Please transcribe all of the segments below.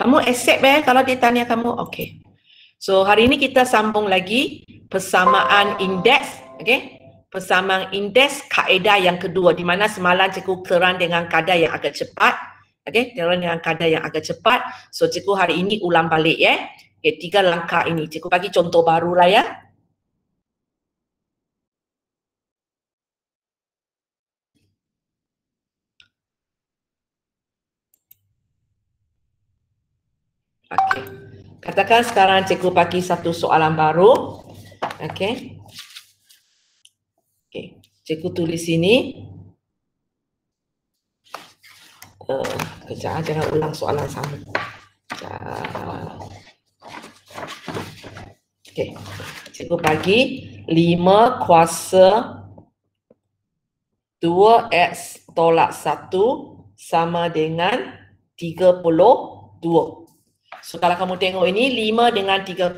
Kamu accept kalau dia tanya kamu? Okay. So hari ini kita sambung lagi persamaan indeks, okay? Persamaan indeks kaedah yang kedua, di mana semalam cikgu keran dengan kadar yang agak cepat, okay? Keran dengan kadar yang agak cepat. So cikgu hari ini ulang balik ya. Okay, 3 langkah ini. Cikgu bagi contoh baru lah ya. Okay. Katakan sekarang cikgu bagi satu soalan baru. Okay. Okay. Cikgu tulis sini. Kejap, jangan ulang soalan sama. Okay. Cikgu bagi 5 kuasa 2x tolak 1 sama dengan 32. So kalau kamu tengok ini 5 dengan 32,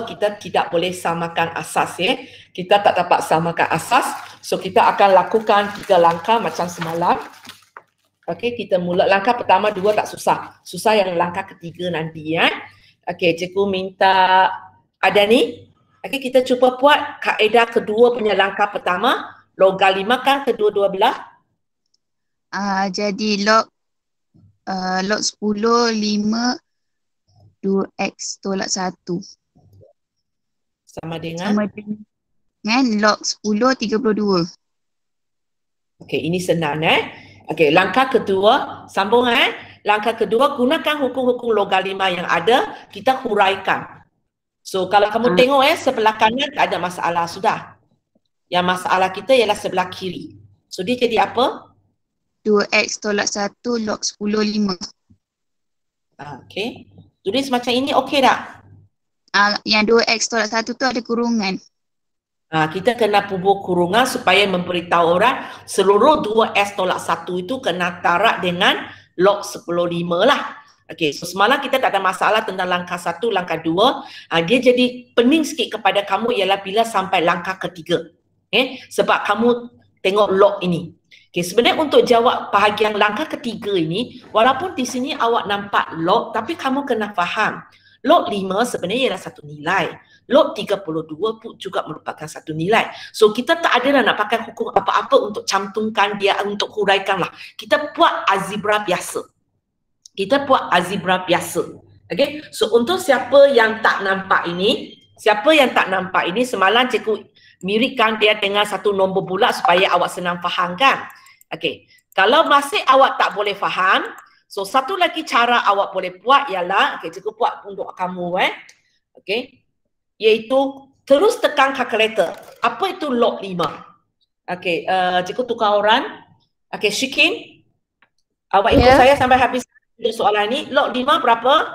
kita tidak boleh samakan asas ya. Kita tak dapat samakan asas. So kita akan lakukan 3 langkah macam semalam. Okey, kita mula langkah pertama 2 tak susah. Susah yang langkah ketiga nanti ya. Okey, cikgu minta ada ni. Okey, kita cuba buat kaedah kedua punya langkah pertama. Log 5 kan kedua-dua belah. Jadi log 10 5 2x tolak 1 sama dengan log 10 32. Okey, ini senang Okey, langkah kedua sambung Langkah kedua, gunakan hukum-hukum logaritma yang ada, kita huraikan. So kalau kamu tengok sebelah kanan tak ada masalah sudah. Yang masalah kita ialah sebelah kiri. So dia jadi apa? 2x tolak 1 log 10 5. Okey. Tulis macam ini okey tak? Yang 2x tolak 1 tu ada kurungan. Kita kena pubur kurungan supaya memberitahu orang seluruh 2s tolak 1 itu kena tarak dengan log 10/5 lah. Okey, so semalam kita tak ada masalah tentang langkah 1, langkah 2. Dia jadi pening sikit kepada kamu ialah bila sampai langkah ketiga. Sebab kamu tengok log ini. Okay, sebenarnya untuk jawab bahagian langkah ketiga ini, walaupun di sini awak nampak log, tapi kamu kena faham. Log 5 sebenarnya ialah satu nilai. Log 32 pun juga merupakan satu nilai. So kita tak ada nak pakai hukum apa-apa untuk cantumkan dia, untuk huraikan lah. Kita buat algebra biasa. Okay? So untuk siapa yang tak nampak ini, semalam cikgu miripkan dia dengan satu nombor bulat supaya awak senang faham kan? Okay. Kalau masih awak tak boleh faham, so satu lagi cara awak boleh buat ialah, okay, cikgu buat untuk kamu okay, iaitu terus tekan kalkulator. Apa itu log 5? Okay, cikgu tukar orang. Okay, Shikin, awak ikut saya sampai habis soalan ni. Log 5 berapa?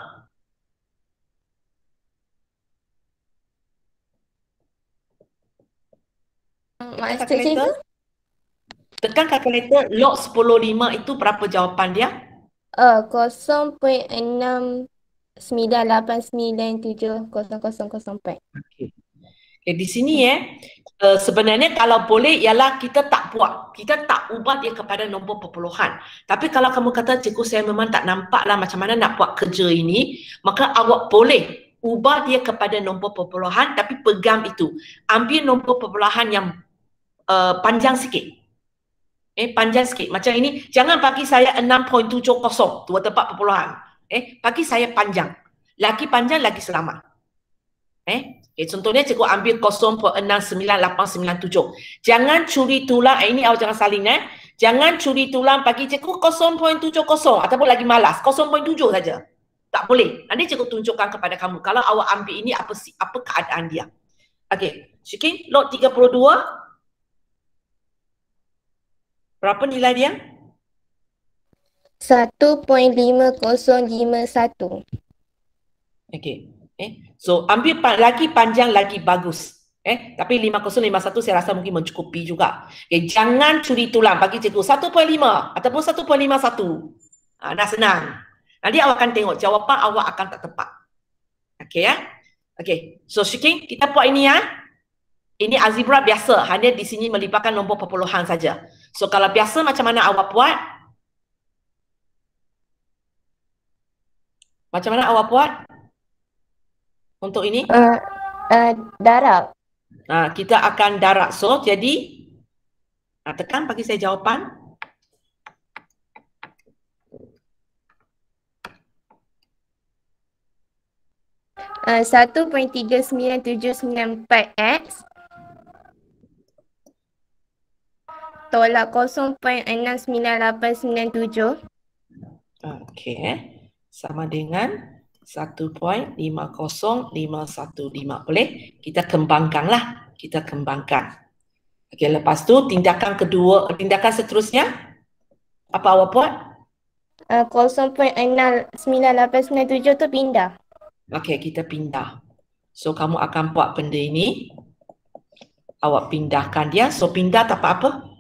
Master cikgu? Tekan kalkulator, log 10/5 itu berapa jawapan dia? 0.6989700004. Okay. Di sini sebenarnya kalau boleh ialah kita tak buat, kita tak ubah dia kepada nombor perpuluhan. Tapi kalau kamu kata cikgu saya memang tak nampak lah macam mana nak buat kerja ini, maka awak boleh ubah dia kepada nombor perpuluhan tapi pegang itu. Ambil nombor perpuluhan yang panjang sikit. Panjang sikit. Macam ini, jangan bagi saya 6.70, 2 tempat perpuluhan. Bagi saya panjang. Lagi panjang, lagi selamat. Contohnya cikgu ambil 0.69897. Jangan curi tulang, ini awak jangan salin Jangan curi tulang bagi cikgu 0.70 ataupun lagi malas, 0.7 saja. Tak boleh. Nanti cikgu tunjukkan kepada kamu kalau awak ambil ini apa keadaan dia. Okey, Syikin, log 32. Berapa nilai dia? 1.5051. Okey. So ambil lagi panjang lagi bagus. Tapi 5051 saya rasa mungkin mencukupi juga. Jangan curi tulang bagi cikgu 1.5 ataupun 1.51. Dah senang. Nanti awak akan tengok jawapan awak akan tak tepat. Okey ya. Okey. So Syikin, kita buat ini ya. Ini algebra biasa, hanya di sini melibatkan nombor perpuluhan saja. So kalau biasa macam mana awak buat? Macam mana awak buat untuk ini? Darab. Kita akan darab. So, jadi tekan bagi saya jawapan. Uh, 1.39794x tolak 0.69897. Okey. Sama dengan 1.50515. Boleh? Kita kembangkanlah. Kita kembangkan. Okey, lepas tu tindakan kedua, tindakan seterusnya apa awak buat? 0.69897 tu pindah. Okey, kita pindah. So kamu akan buat benda ini. Awak pindahkan dia. So pindah tak apa-apa.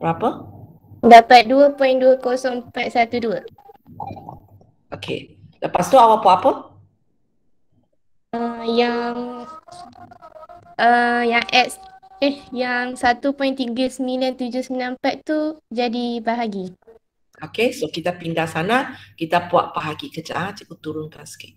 Berapa? Dapat 2.20412. Okey. Lepas tu awak buat apa? Yang X yang 1.39794 tu jadi bahagi. Okey, so kita pindah sana, kita buat bahagi kejap. Cikgu turunkan sikit.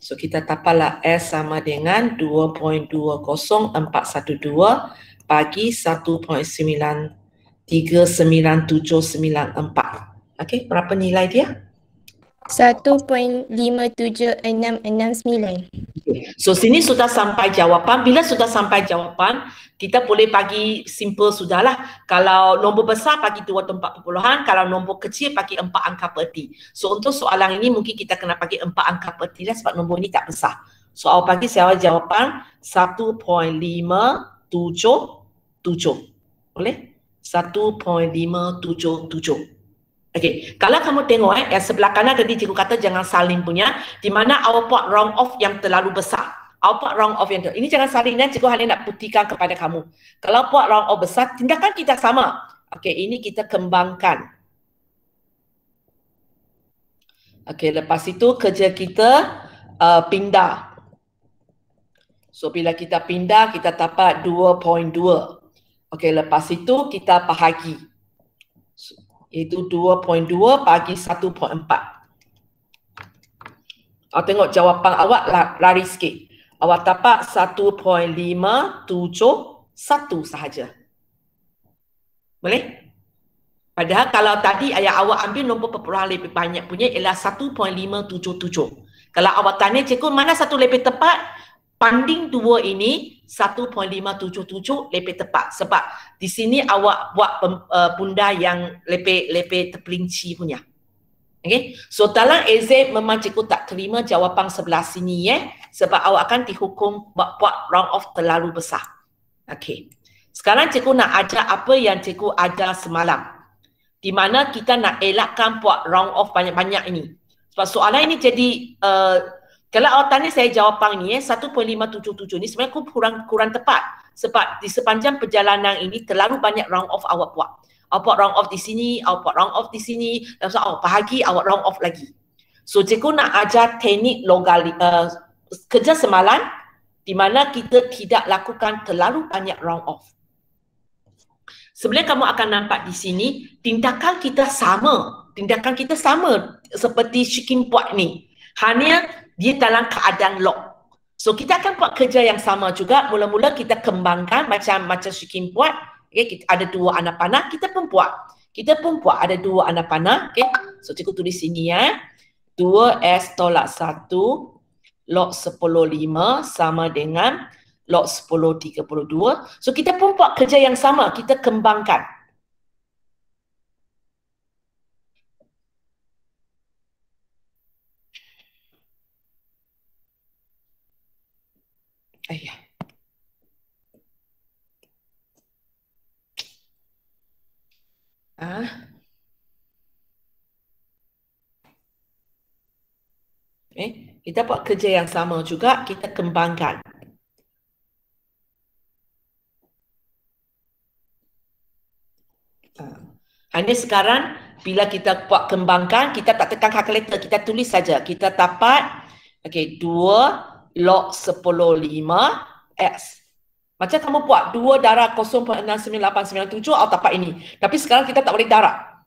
So kita dapatlah S sama dengan 2.20412 bagi 1.939794. Okey, berapa nilai dia? 1.57669. So sini sudah sampai jawapan. Bila sudah sampai jawapan, kita boleh bagi simple sudahlah. Kalau nombor besar bagi 2 atau 4 perpuluhan, kalau nombor kecil bagi 4 angka perti. So untuk soalan ini mungkin kita kena bagi 4 angka perti lah sebab nombor ini tak besar. So awak bagi saya jawapan 1.577. Boleh? 1.577. Okey, kalau kamu tengok yang sebelah kanan tadi cikgu kata jangan salin punya, di mana awak buat round off yang terlalu besar. Awak buat round off yang terlalu, ini jangan salin dan cikgu hanya nak buktikan kepada kamu. Kalau buat round off besar, tindakan kita sama. Okey, ini kita kembangkan. Okey, lepas itu kerja kita pindah. So bila kita pindah, kita dapat 2.2. Okey, lepas itu kita bahagi. Itu 2.2 bagi 1.4. Awak tengok jawapan awak lari sikit. Awak dapat 1.571 sahaja. Boleh? Padahal kalau tadi ayah awak ambil nombor perpuluhan lebih banyak punya ialah 1.577. Kalau awak tanya cikgu mana satu lebih tepat? Banding dua ini 1.577 lebih tepat sebab di sini awak buat bunda yang lebih terperinci punya. Okay? So dalam exam memang cikgu tak terima jawapan sebelah sini sebab awak akan dihukum buat round off terlalu besar. Okay. Sekarang cikgu nak ajar apa yang cikgu ajar semalam. Di mana kita nak elakkan buat round off banyak-banyak ini. Sebab soalan ini jadi kalau awak tanya saya jawapan ni 1.577 ni sebenarnya kurang tepat sebab di sepanjang perjalanan ini terlalu banyak round off awak buat. Awak buat round off di sini, awak buat round off di sini, lepas tu awak bahagi, awak round off lagi. So cikgu nak ajar teknik kerja semalam di mana kita tidak lakukan terlalu banyak round off. Sebenarnya kamu akan nampak di sini tindakan kita sama. Tindakan kita sama seperti Shikin buat ni. Hanya dia dalam keadaan lock. So kita akan buat kerja yang sama juga. Mula-mula kita kembangkan macam Shikin buat. Okay, kita ada 2 anak panah, kita pun buat. Kita pun buat ada 2 anak panah. Okay. So cikgu tulis sini 2S tolak 1 log 10 5 sama dengan log 10 32. So kita pun buat kerja yang sama, kita kembangkan. Ayah. Kita buat kerja yang sama juga, kita kembangkan. Hanya sekarang bila kita buat kembangkan, kita tak tekan kalkulator, kita tulis saja. Kita dapat 2 log 10/5 X. Macam kamu buat 2 darab 0.69897 atau dapat ini. Tapi sekarang kita tak boleh darab.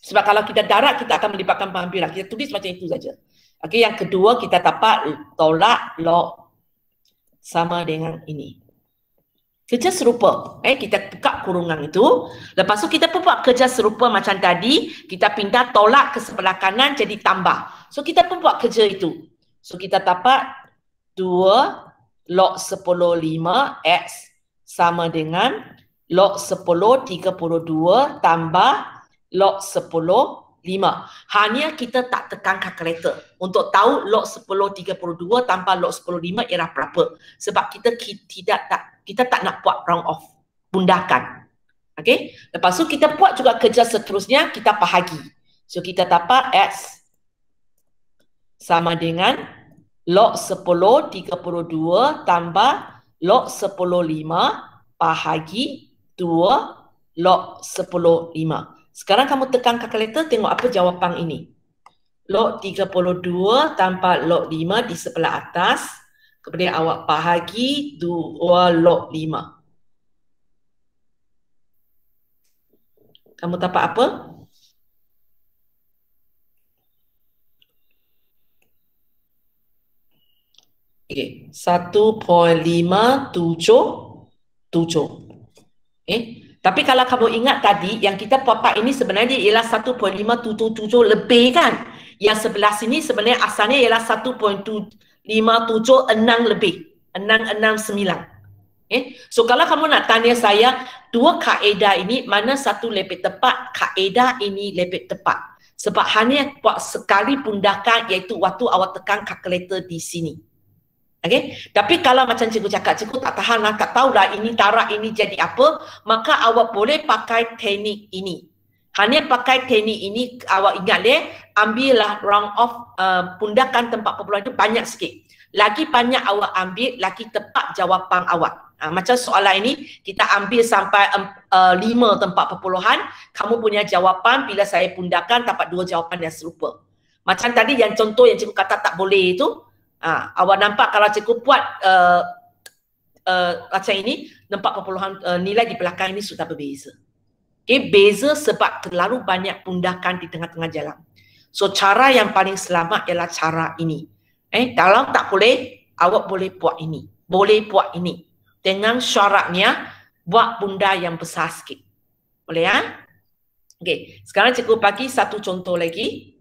Sebab kalau kita darab, kita akan melibatkan pengambilan. Kita tulis macam itu saja. Okey, yang kedua kita dapat tolak log sama dengan ini. Kerja serupa. Kita buka kurungan itu. Lepas tu kita pun buat kerja serupa macam tadi. Kita pindah tolak ke sebelah kanan jadi tambah. So kita pun buat kerja itu. So kita dapat 2 log 10/5 X sama dengan log 10/32 tambah log 10/5. Hanya kita tak tekan kalkulator untuk tahu log 10/32 tambah log 10/5 ialah berapa. Sebab kita tak nak buat round off, bundakan. Okey? Lepas tu kita buat juga kerja seterusnya, kita bahagi. So kita dapat X sama dengan log 10/32 tambah log 10/5 bahagi 2 log 10/5. Sekarang kamu tekan kalkulator, tengok apa jawapan ini. Log 32 tambah log 5 di sebelah atas. Kemudian awak bahagi 2 log 5. Kamu dapat apa? Okey, 1.577. Tapi kalau kamu ingat tadi, yang kita dapat ini sebenarnya ialah 1.577 lebih kan? Yang sebelah sini sebenarnya asalnya ialah 1.576 lebih. 669. So kalau kamu nak tanya saya, dua kaedah ini mana satu lebih tepat, kaedah ini lebih tepat. Sebab hanya buat sekali pundakan iaitu waktu awak tekan kalkulator di sini. Okay? Tapi kalau macam cikgu cakap, cikgu tak tahan lah, tak tahulah ini tarak ini jadi apa, maka awak boleh pakai teknik ini. Hanya pakai teknik ini, awak ingat ambillah round off pundakan tempat perpuluhan itu banyak sikit. Lagi banyak awak ambil, lagi tepat jawapan awak. Macam soalan ini, kita ambil sampai 5 tempat perpuluhan, kamu punya jawapan bila saya pundakan dapat 2 jawapan yang serupa. Macam tadi yang contoh yang cikgu kata tak boleh itu, awak nampak kalau cikgu buat macam ini, tempat perpuluhan nilai di belakang ini sudah berbeza. Okay, beza sebab terlalu banyak pundakan di tengah-tengah jalan. So cara yang paling selamat ialah cara ini. Kalau tak boleh, awak boleh buat ini. Boleh buat ini. Dengan syaratnya, buat bunda yang besar sikit. Boleh ya? Okay, sekarang cikgu bagi satu contoh lagi.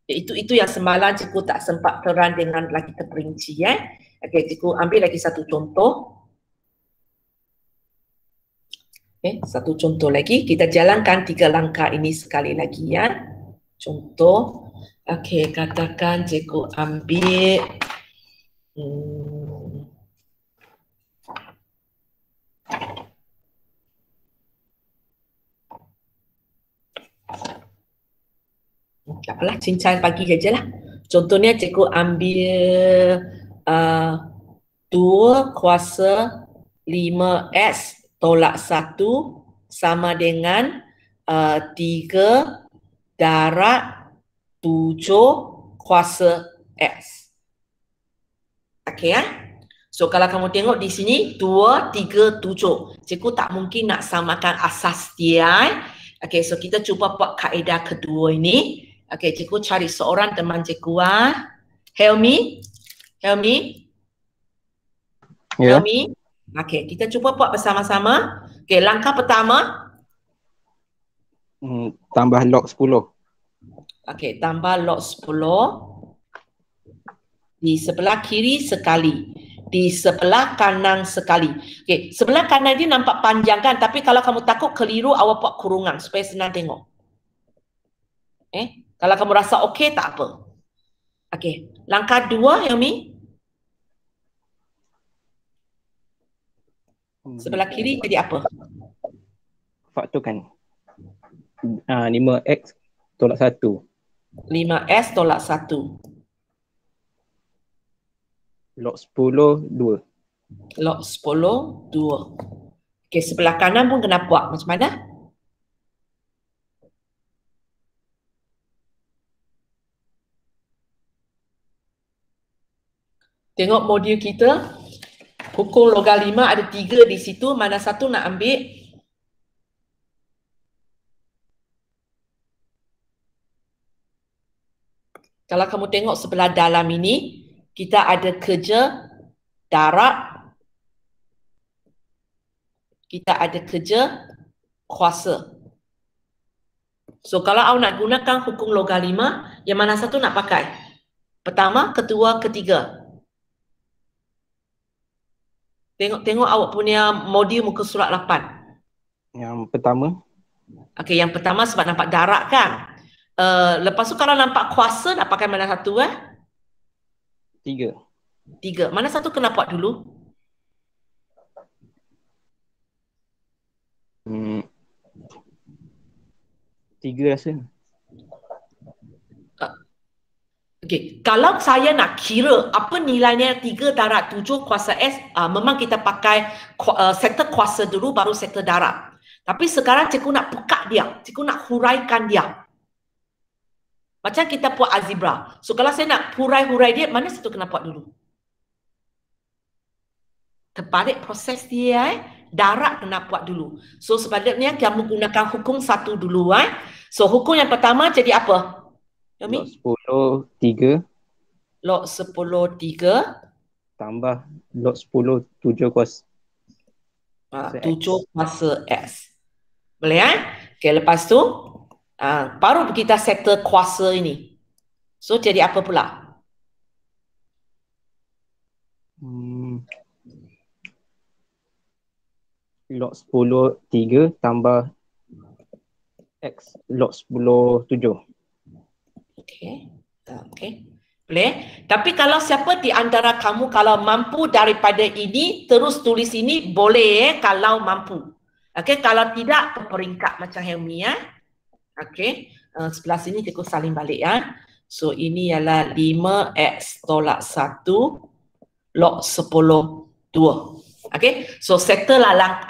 Itu yang semalam cikgu tak sempat terang dengan lagi terperinci. Okay, cikgu ambil lagi satu contoh. Okay, satu contoh lagi. Kita jalankan 3 langkah ini sekali lagi ya. Contoh. Okay, katakan cikgu ambil tak apalah, cincang pagi sajalah. Contohnya cikgu ambil 2 kuasa 5x tolak 1 sama dengan 3 darab 7 kuasa x. Okey ya? So kalau kamu tengok di sini 2, 3, 7. Cikgu tak mungkin nak samakan asas dia. Okey, so kita cuba buat kaedah kedua ini. Okey, cikgu cari seorang teman cikgu. Helmi. Helmi. Ya. Helmi. Okey, kita cuba buat bersama-sama. Okey, langkah pertama. Tambah log 10. Okey, tambah log 10. Di sebelah kiri sekali. Di sebelah kanan sekali. Okey, sebelah kanan ni nampak panjang kan? Tapi kalau kamu takut keliru, awak buat kurungan supaya senang tengok. Kalau kamu rasa okey, tak apa. Okey, langkah 2, Helmi. Sebelah kiri jadi apa? Faktorkan. 5x tolak 1. 5s tolak 1. Log 10, 2. Log 10, 2. Okey, sebelah kanan pun kena buat. Macam mana? Tengok modul kita. Hukum logam 5 ada 3 di situ. Mana satu nak ambil? Kalau kamu tengok sebelah dalam ini, kita ada kerja darat. Kita ada kerja kuasa. So kalau awak nak gunakan hukum logam 5, yang mana satu nak pakai? Pertama, kedua, ketiga. Tengok awak punya modul muka surat 8. Yang pertama. Okey, yang pertama sebab nampak darat kan. Lepas tu kalau nampak kuasa nak pakai mana satu 3. 3. Mana satu kena buat dulu? Hmm. 3 rasa. Okey, kalau saya nak kira apa nilainya 3 darat 7 kuasa S, memang kita pakai sektor kuasa dulu baru sektor darat. Tapi sekarang cikgu nak buka dia, cikgu nak huraikan dia. Macam kita buat algebra. So kalau saya nak hurai dia, mana satu kena buat dulu? Terbalik proses dia, darat kena buat dulu. So sebaliknya kamu gunakan hukum 1 dulu. So hukum yang pertama jadi apa? Log 10 3 log 10 3 tambah log 10 7 kuasa 7 kuasa X. Boleh Okey, lepas tu baru kita sektor kuasa ini. So jadi apa pula? Log 10 3 tambah X log 10 7. Okey. Okey. Boleh? Tapi kalau siapa di antara kamu kalau mampu daripada ini terus tulis ini boleh kalau mampu. Okey, kalau tidak peringkat macam Helmi Okey. Sebelah sini cikgu salin balik So ini ialah 5x tolak 1 log 10 2. Okey. So sektor langkah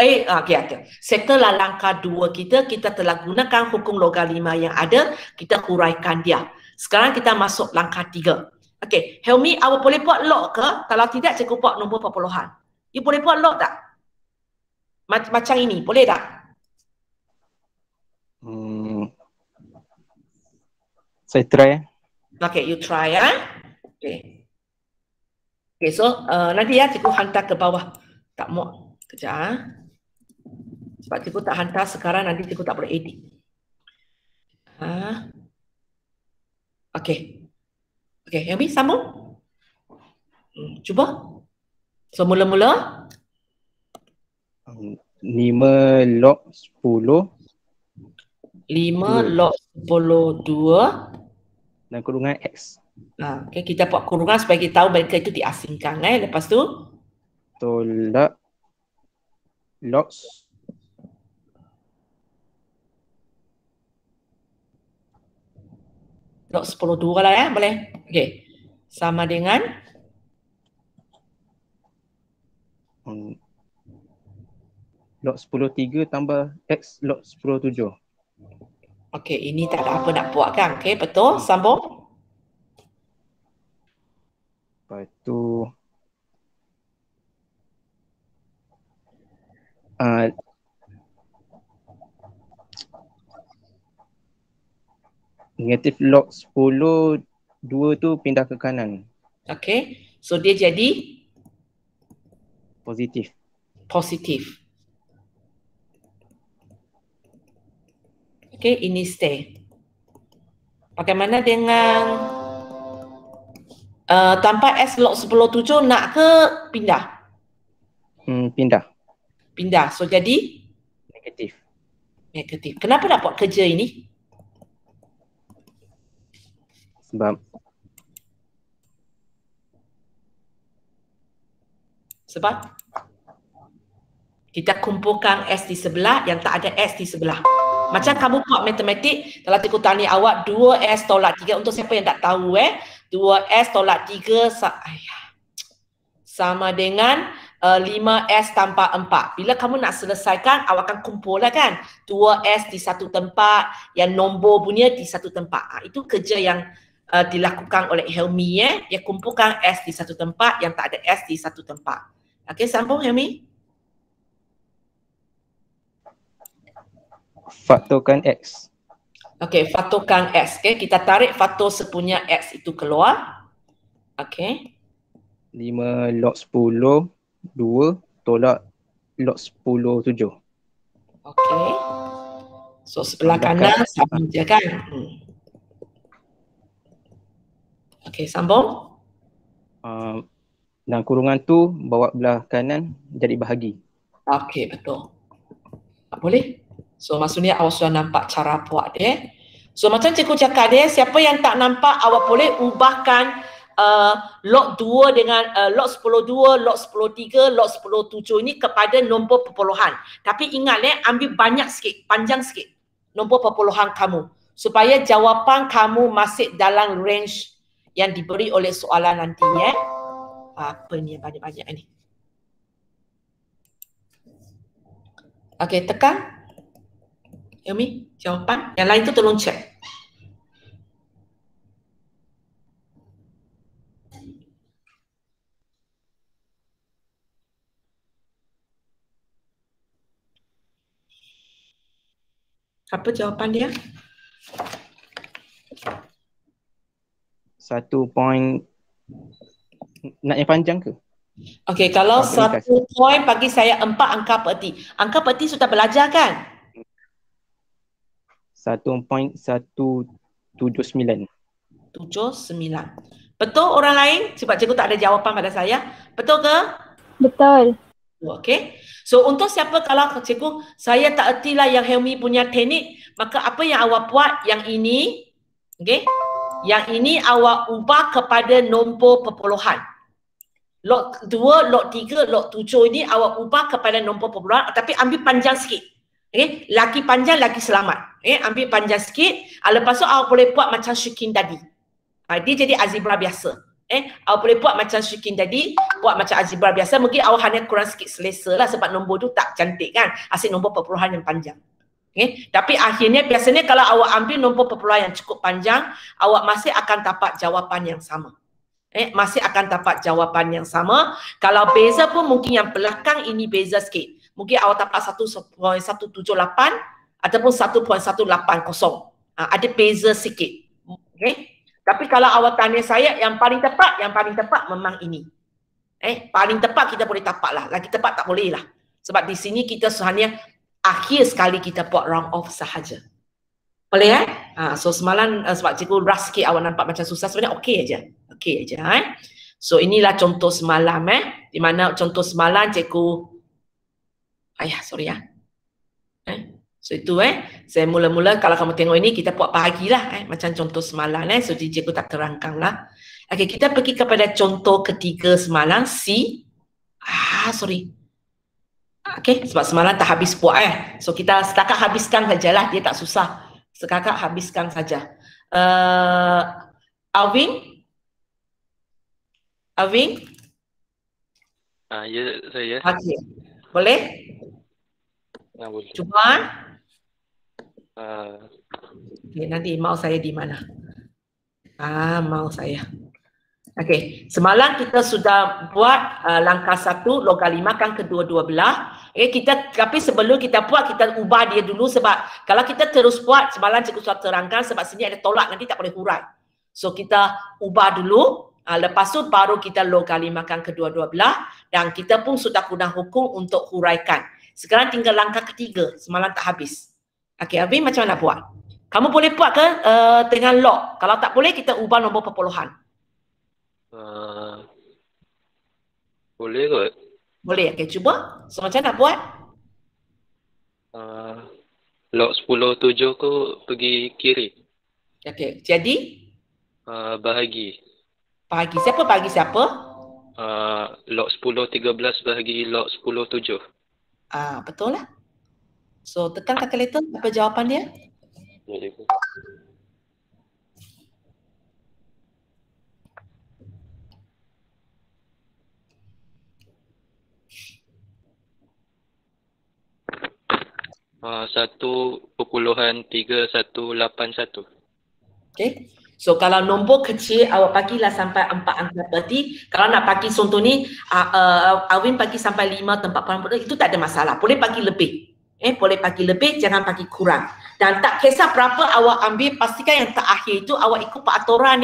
sektor langkah 2 kita telah gunakan hukum logam 5 yang ada, kita huraikan dia. Sekarang kita masuk langkah 3. Okey, Helmi, awak boleh buat log ke? Kalau tidak, cikgu buat nombor perpuluhan. You boleh buat log tak? Macam ini, boleh tak? Saya try. Okey, you try Okey. Okey, so nanti cikgu hantar ke bawah. Tak muak. Kejap Sebab cikgu tak hantar sekarang, nanti cikgu tak boleh edit. Okey. Okey, Helmi sambung. Cuba. So mula-mula 5 log 10 5 log 10 2 dan kurungan X. Okey, kita buat kurungan supaya kita tahu mereka itu diasingkan. Lepas tu tolak log log 10 2 lah boleh. Okey. Sama dengan log 10 3 tambah X log 10 7. okey, ini tak ada apa nak buat kan? Okey, betul. Sambung. Lepas tu negatif log 10 2 tu pindah ke kanan. Okey. So dia jadi Positif. positif. Okey, ini stay. Bagaimana dengan tanpa S log 10 7 nak ke pindah? Pindah. Pindah. So jadi Negatif. negatif. Kenapa nak buat kerja ini? Sebab kita kumpulkan S di sebelah yang tak ada S di sebelah. Macam kamu buat matematik, kalau cikgu tanya awak 2S tolak 3, untuk siapa yang tak tahu 2S tolak 3 sama dengan 5S tambah 4. Bila kamu nak selesaikan, awak akan kumpul lah kan. 2S di satu tempat, yang nombor punya di satu tempat. Itu kerja yang dilakukan oleh Helmi dia kumpulkan S di satu tempat yang tak ada S di satu tempat. Okey, sambung Helmi. Faktorkan X. Okey, faktorkan X. Okey, kita tarik faktor sepunya X itu keluar. Okey. 5 log 10, 2 tolak log 10, 7. Okey. So sebelah kanan sama je kan? Okey, sambung. Dan kurungan tu bawa belah kanan jadi bahagi. Okey, betul. Tak boleh. So maksudnya awak sudah nampak cara buat dia. So macam cikgu cakap dia, siapa yang tak nampak awak boleh ubahkan log 2 dengan log 10 2, log 10 3, log 10 7 ini kepada nombor perpuluhan. Tapi ingat ambil banyak sikit, panjang sikit nombor perpuluhan kamu supaya jawapan kamu masih dalam range yang diberi oleh soalan nanti Apa ni yang banyak-banyak ni? Okey, tekan. Yumi, jawapan. Yang lain tu tolong cek. Apa jawapan dia? 1 point. Nak yang panjang ke? Okey, kalau Ringkas. 1 point bagi saya 4 angka peti. Angka peti sudah belajar kan? 1.179. 79. Betul orang lain? Sebab cikgu tak ada jawapan pada saya. Betul ke? Betul. Okey. So untuk siapa kalau cikgu saya tak ertilah yang Helmi punya teknik, maka apa yang awak buat yang ini, okey? Yang ini awak ubah kepada nombor perpuluhan. Log 2, log 3, log 7 ini awak ubah kepada nombor perpuluhan tapi ambil panjang sikit. Okey, lagi panjang lagi selamat. Ambil panjang sikit, lepas tu awak boleh buat macam Syikin tadi. Dia jadi algebra biasa. Awak boleh buat macam Syikin tadi, buat macam algebra biasa, mungkin awak hanya kurang sikit selesa lah sebab nombor tu tak cantik kan, asyik nombor perpuluhan yang panjang. Tapi akhirnya biasanya kalau awak ambil nombor perpuluhan yang cukup panjang, awak masih akan dapat jawapan yang sama. Masih akan dapat jawapan yang sama. Kalau beza pun mungkin yang belakang ini beza sikit. Mungkin awak dapat 1.178 ataupun 1.180. Ada beza sikit. Tapi kalau awak tanya saya yang paling tepat memang ini. Paling tepat kita boleh dapat lah. Lagi tepat tak boleh lah. Sebab di sini kita hanya akhir sekali kita buat round off sahaja. Boleh so semalam sebab cikgu rush sikit awak nampak macam susah, sebenarnya okey aja. Okey aja So inilah contoh semalam di mana contoh semalam cikgu So itu saya mula-mula kalau kamu tengok ini kita buat bahagilah macam contoh semalam so cikgu tak terangkan lah. Okey, kita pergi kepada contoh ketiga semalam C. Okey, sebab semalam tak habis buat so kita setakat habiskan sajalah, dia tak susah. Setakat habiskan saja. Alvin? Ya, saya. Okey. Boleh? Boleh. Cuba. Uh, Okay, nanti mau saya di mana? Mau saya. Okey, semalam kita sudah buat langkah 1, logalimakan kedua-dua belah. Tapi sebelum kita buat, kita ubah dia dulu sebab kalau kita terus buat, semalam cikgu sudah terangkan sebab sini ada tolak, nanti tak boleh hurai. So kita ubah dulu, lepas tu baru kita logalimakan kedua-dua belah dan kita pun sudah guna hukum untuk huraikan. Sekarang tinggal langkah ketiga, semalam tak habis. Okey, Alvin macam mana nak buat? Kamu boleh buat ke dengan log? Kalau tak boleh, kita ubah nombor perpuluhan. Boleh kot. Boleh, okey cuba. So macam nak buat? Log 10 7 ku pergi kiri. Okey, jadi? Bahagi. Bahagi siapa? Bahagi siapa? Log 10 13 bahagi log 10 7. Betul lah. So tekan kalkulator, apa jawapan dia? Boleh. Okey. So kalau nombor kecil awak bagilah sampai 4 angka berarti. Kalau nak bagi contoh ni Alvin bagi sampai 5 tempat perempuan itu tak ada masalah. Boleh bagi lebih. Boleh bagi lebih, jangan bagi kurang. Dan tak kisah berapa awak ambil, pastikan yang terakhir itu awak ikut peraturan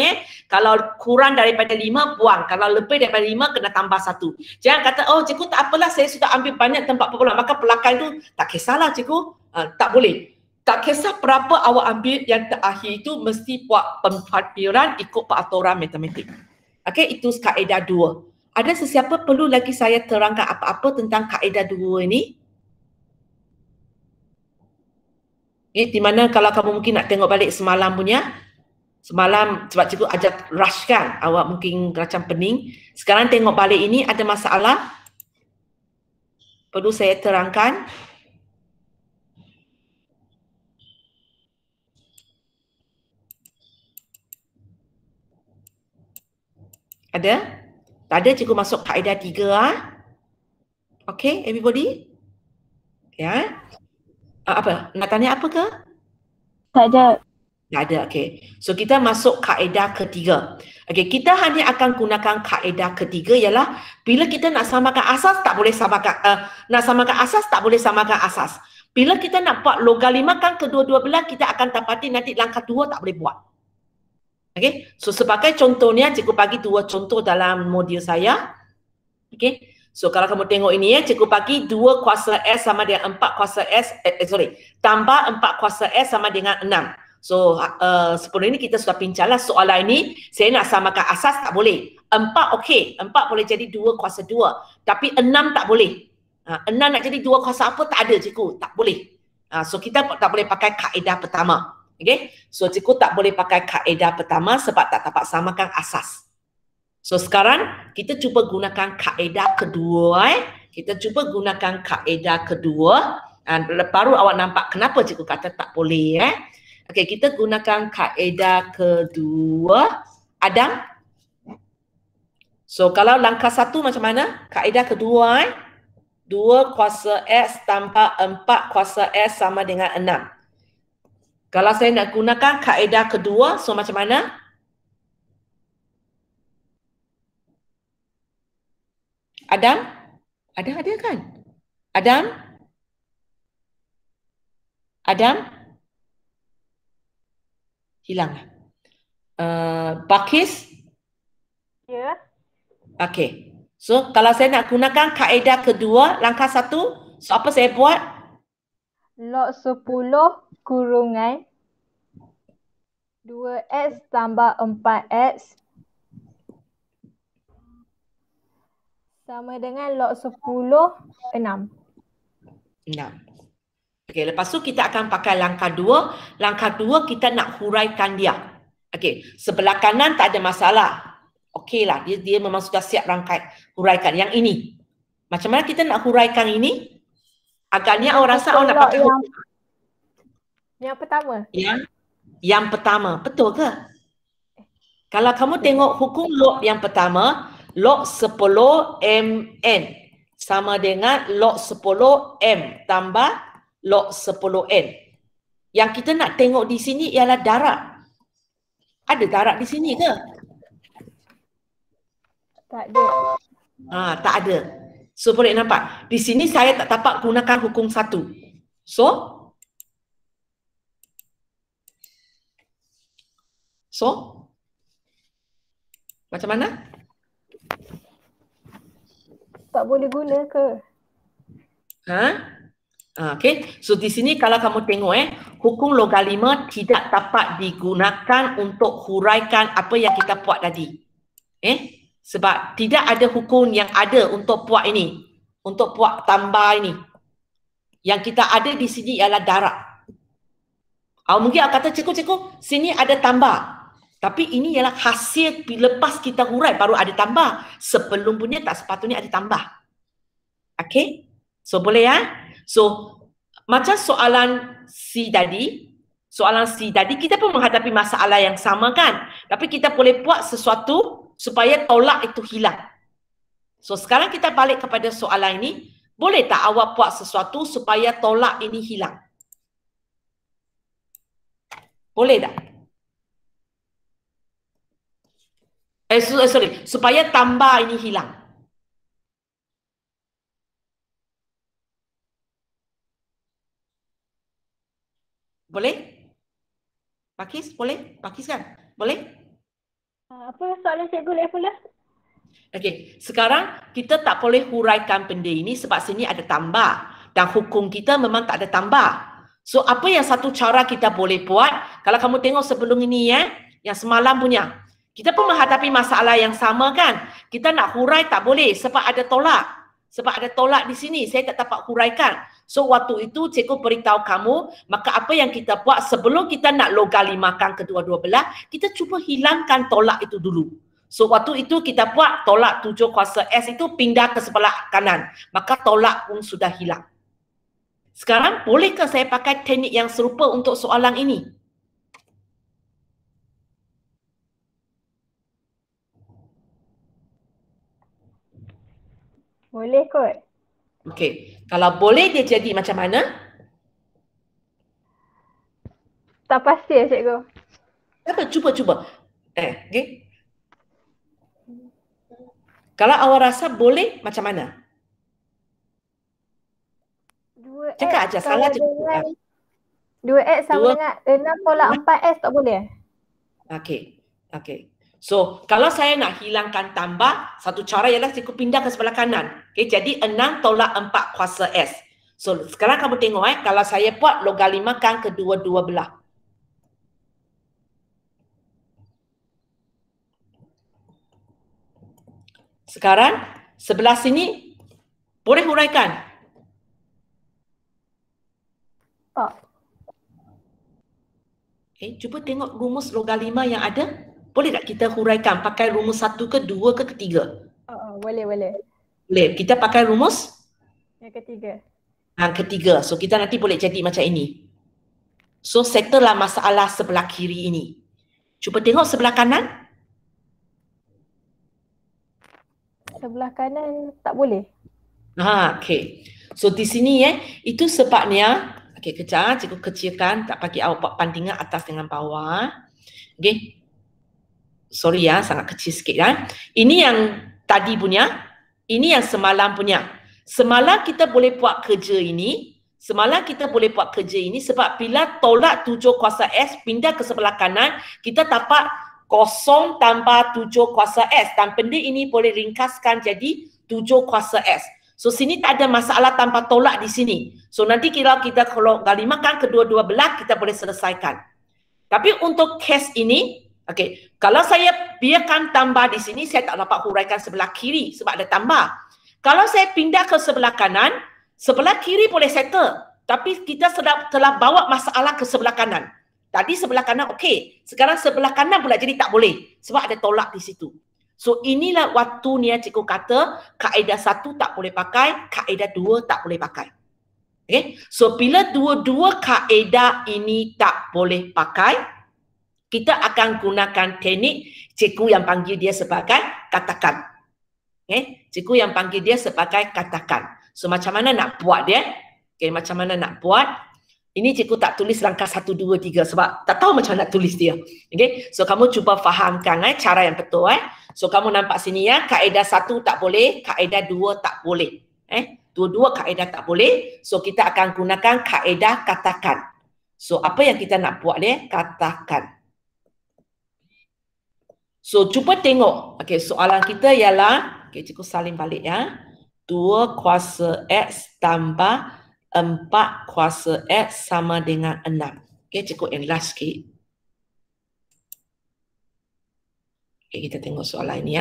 Kalau kurang daripada 5 buang. Kalau lebih daripada 5 kena tambah 1. Jangan kata oh cikgu tak apalah saya sudah ambil banyak tempat perempuan. Maka pelakon itu tak kisahlah cikgu. Tak boleh. Tak kisah berapa awak ambil, yang terakhir itu mesti buat pentadbiran ikut peraturan matematik. Okey, itu kaedah 2. Ada sesiapa perlu lagi saya terangkan apa-apa tentang kaedah 2 ini? Di mana kalau kamu mungkin nak tengok balik semalam punya. Semalam sebab cikgu ajak rush kan, awak mungkin macam pening. Sekarang tengok balik ini ada masalah? Perlu saya terangkan? Ada? Tak ada, cikgu masuk kaedah 3 Okay, everybody? Ya. Apa? Nak tanya apa ke? Tak ada. Tak ada, okay. So kita masuk kaedah ketiga. Okay, kita hanya akan gunakan kaedah ketiga ialah bila kita nak samakan asas tak boleh samakan nak samakan asas tak boleh samakan asas. Bila kita nak buat logalimakan kedua-dua belah, kita akan dapati nanti langkah 2 tak boleh buat. Okay, so sebagai contohnya cikgu bagi 2 contoh dalam modul saya. Okay, so kalau kamu tengok ini cikgu bagi 2 kuasa S sama dengan 4 kuasa S, tambah 4 kuasa S sama dengan 6. So sebelum ini kita sudah bincanglah soalan ini, saya nak samakan asas tak boleh. 4 okey, 4 boleh jadi 2 kuasa 2, tapi 6 tak boleh. 6 nak jadi 2 kuasa apa? Tak ada cikgu, tak boleh. So kita tak boleh pakai kaedah pertama. Okay, so cikgu tak boleh pakai kaedah pertama sebab tak dapat samakan asas. So sekarang kita cuba gunakan kaedah kedua. Kita cuba gunakan kaedah kedua. Baru awak nampak kenapa cikgu kata tak boleh. Okay, kita gunakan kaedah kedua. Adam? So kalau langkah 1 macam mana? Kaedah kedua 2 kuasa X tambah 4 kuasa S sama dengan 6. Kalau saya nak gunakan kaedah kedua, so macam mana? Adam? Ada kan? Adam? Adam? Hilang. Bakis? Ya. Okay. So kalau saya nak gunakan kaedah kedua, langkah 1, so apa saya buat? Log 10 kurungan 2x tambah 4x sama dengan log 10 6. Okey, lepas tu kita akan pakai langkah 2. Langkah 2 kita nak huraikan dia. Okey, sebelah kanan tak ada masalah. Okeylah, dia memang sudah siap huraikan. Yang ini. Macam mana kita nak huraikan ini? Agaknya awak rasa awak nak pakai yang pertama. Yang pertama, betul ke? Kalau kamu tengok hukum log yang pertama, log 10 mn sama dengan log 10 m tambah log 10 n. Yang kita nak tengok di sini ialah darat. Ada darat di sini ke? Tak ada. Tak ada. So boleh nampak. Di sini saya tak dapat gunakan hukum 1. So macam mana? Tak boleh guna ke? Okay. So di sini kalau kamu tengok hukum logaritma tidak dapat digunakan untuk huraikan apa yang kita buat tadi. Sebab tidak ada hukum yang ada untuk buat ini. Untuk buat tambah ini. Yang kita ada di sini ialah darat. Mungkin awak kata, cikgu, sini ada tambah. Tapi ini ialah hasil lepas kita hurai baru ada tambah. Sebelum punya tak sepatutnya ada tambah. Okay? So boleh So macam soalan C tadi. Soalan C tadi kita pun menghadapi masalah yang sama kan. Tapi kita boleh buat sesuatu supaya tolak itu hilang. So sekarang kita balik kepada soalan ini. Boleh tak awak buat sesuatu supaya tolak ini hilang? Boleh tak? Sorry, supaya tambah ini hilang. Boleh? Pakis, boleh? Pakis kan? Boleh? Apa soalan cikgu level lah? Okey, sekarang kita tak boleh huraikan benda ini sebab sini ada tambah dan hukum kita memang tak ada tambah. So apa yang satu cara kita boleh buat, kalau kamu tengok sebelum ini yang semalam punya, kita pun menghadapi masalah yang sama kan. Kita nak hurai tak boleh sebab ada tolak. Sebab ada tolak di sini, saya tak dapat huraikan. So waktu itu cikgu beritahu kamu, maka apa yang kita buat sebelum kita nak logalimakan kedua-dua belah, kita cuba hilangkan tolak itu dulu. So waktu itu kita buat tolak 7 kuasa S itu pindah ke sebelah kanan. Maka tolak pun sudah hilang. Sekarang bolehkah saya pakai teknik yang serupa untuk soalan ini? Boleh kot. Okey, kalau boleh dia jadi macam mana? Tak pasti ya cikgu. Cuba. Okey. Kalau awak rasa boleh, macam mana? 2X Cakap aja, salah je. 2X sama dengan 6 tolak 4S tak boleh? Okey. So, kalau saya nak hilangkan tambah, satu cara ialah saya pindah ke sebelah kanan. Okey, jadi 6 tolak 4 kuasa S. So, sekarang kamu tengok kalau saya buat logalimakan kedua-dua belah. Sekarang, sebelah sini boleh huraikan? Tak. Cuba tengok rumus logalima yang ada. Boleh tak kita huraikan pakai rumus 1 ke 2 ke ketiga? Boleh. Boleh. Kita pakai rumus? Yang ketiga. Ketiga. So kita nanti boleh jadi macam ini. So settlelah masalah sebelah kiri ini. Cuba tengok sebelah kanan. Sebelah kanan tak boleh. Okey. So di sini itu sebabnya, okey kejap cikgu kecilkan, tak bagi awak buat bandingan atas dengan bawah. Okey. Sorry sangat kecil sikit Ini yang tadi punya, ini yang semalam punya. Semalam kita boleh buat kerja ini, sebab bila tolak 7 kuasa S pindah ke sebelah kanan, kita dapat 0 tambah 7 kuasa S dan benda ini boleh ringkaskan jadi 7 kuasa S. So sini tak ada masalah tanpa tolak di sini. So nanti kalau kita logalimakan kedua-dua belah, kita boleh selesaikan. Tapi untuk kes ini, okey, kalau saya biarkan tambah di sini, saya tak dapat huraikan sebelah kiri sebab ada tambah. Kalau saya pindah ke sebelah kanan, sebelah kiri boleh settle. Tapi kita telah bawa masalah ke sebelah kanan. Tadi sebelah kanan okey, sekarang sebelah kanan pula jadi tak boleh sebab ada tolak di situ. So inilah waktunya cikgu kata kaedah 1 tak boleh pakai, kaedah 2 tak boleh pakai. Okay? So bila dua-dua kaedah ini tak boleh pakai, kita akan gunakan teknik cikgu yang panggil dia sebagai katakan. Okay? Cikgu yang panggil dia sebagai katakan. So macam mana nak buat dia? Okay, macam mana nak buat? Ini cikgu tak tulis langkah 1, 2, 3 sebab tak tahu macam nak tulis dia. Okay? So kamu cuba fahamkan cara yang betul. So kamu nampak sini kaedah 1 tak boleh, kaedah 2 tak boleh. Dua-dua kaedah tak boleh. So kita akan gunakan kaedah katakan. So apa yang kita nak buat dia? Katakan. So cuba tengok. Okay, soalan kita ialah, okay, cikgu salin balik 2 kuasa X tambah 4 kuasa X sama dengan 6. Okay, cikgu enlarge sikit. Okay, kita tengok soalan ini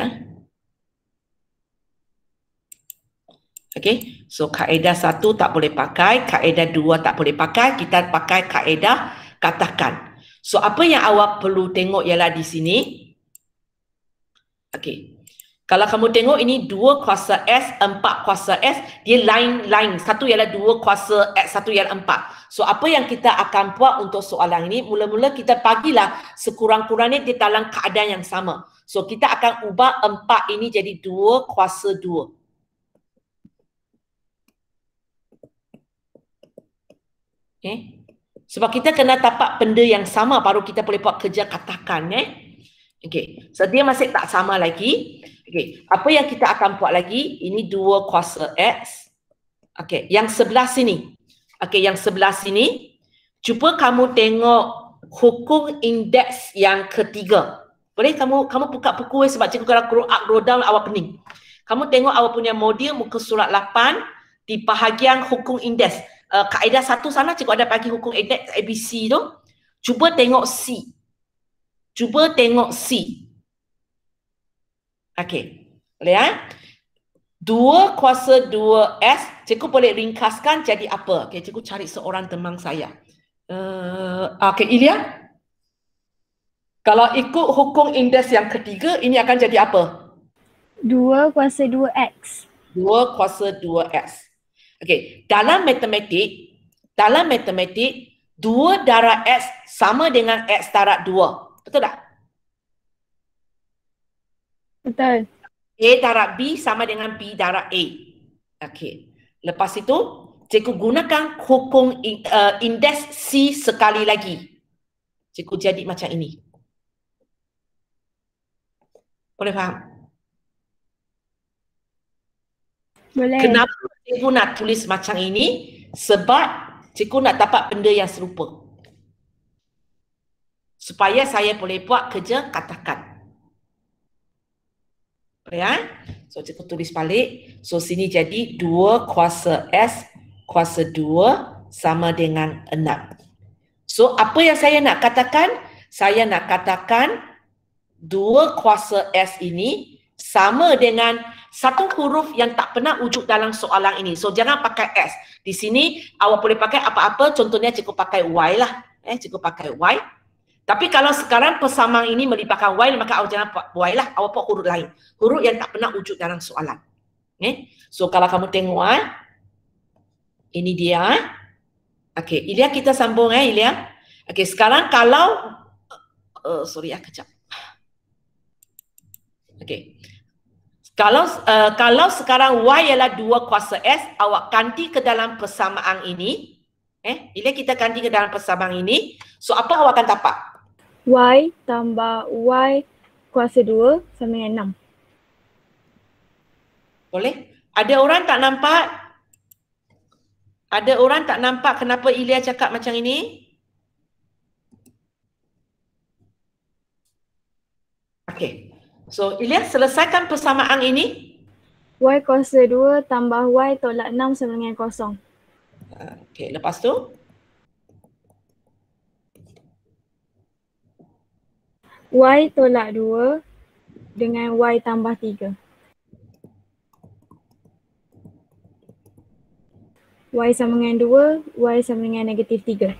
Okay, so kaedah 1 tak boleh pakai, kaedah 2 tak boleh pakai, kita pakai kaedah katakan. So apa yang awak perlu tengok ialah di sini. Okay. Kalau kamu tengok ini 2 kuasa S, 4 kuasa S, dia lain-lain. Satu ialah 2 kuasa X, satu ialah 4. So apa yang kita akan buat untuk soalan ini, mula-mula kita bagilah sekurang-kurangnya di dalam keadaan yang sama. So kita akan ubah 4 ini jadi 2 kuasa 2. Okay. Sebab kita kena dapat benda yang sama baru kita boleh buat kerja katakan. Okey, so dia masih tak sama lagi. Okey, apa yang kita akan buat lagi? Ini 2 kuasa X. Okey, yang sebelah sini. Okey, yang sebelah sini. Cuba kamu tengok hukum indeks yang ketiga. Boleh kamu buka buku sebab cikgu kalau scroll down awak pening. Kamu tengok awak punya modul muka surat 8 di bahagian hukum indeks. Kaedah 1 sana cikgu ada bagi hukum indeks ABC tu. Cuba tengok C. Cuba tengok C. Okey. Boleh 2 kuasa 2S, cikgu boleh ringkaskan jadi apa? Okey, cikgu cari seorang teman saya. Okey, Ilya. Kalau ikut hukum indeks yang ketiga, ini akan jadi apa? 2 kuasa 2X. 2 kuasa 2X. Okey, dalam matematik, 2 darab X sama dengan X darab 2. Betul tak? Betul. A darab B sama dengan B darab A. Okey. Lepas itu, cikgu gunakan hukum indeks C sekali lagi. Cikgu jadi macam ini. Boleh faham? Boleh. Kenapa cikgu nak tulis macam ini? Sebab cikgu nak dapat benda yang serupa. Supaya saya boleh buat kerja katakan. Ya? So cikgu tulis balik. So sini jadi 2 kuasa S kuasa 2 sama dengan 6. So apa yang saya nak katakan? Saya nak katakan 2 kuasa S ini sama dengan satu huruf yang tak pernah wujud dalam soalan ini. So jangan pakai S. Di sini awak boleh pakai apa-apa. Contohnya cikgu pakai Y lah. Cikgu pakai Y. Tapi kalau sekarang persamaan ini melibatkan Y, maka awak jangan buat Y lah. Awak buat huruf lain. Huruf yang tak pernah wujud dalam soalan. So kalau kamu tengok, ini dia. Okey, Ilya kita sambung Ilya. Okey, sekarang kalau, kejap. Okey. Kalau sekarang Y ialah 2 kuasa S, awak ganti ke dalam persamaan ini. Ilya kita ganti ke dalam persamaan ini. So apa awak akan dapat? Y tambah Y kuasa 2 sama dengan 6. Boleh? Ada orang tak nampak? Ada orang tak nampak kenapa Ilya cakap macam ini? Okey. So Ilya selesaikan persamaan ini. Y kuasa 2 tambah Y tolak 6 sama dengan 0. Okey, lepas tu? Y tolak 2 dengan Y tambah 3. Y sama dengan 2, Y sama dengan negatif 3.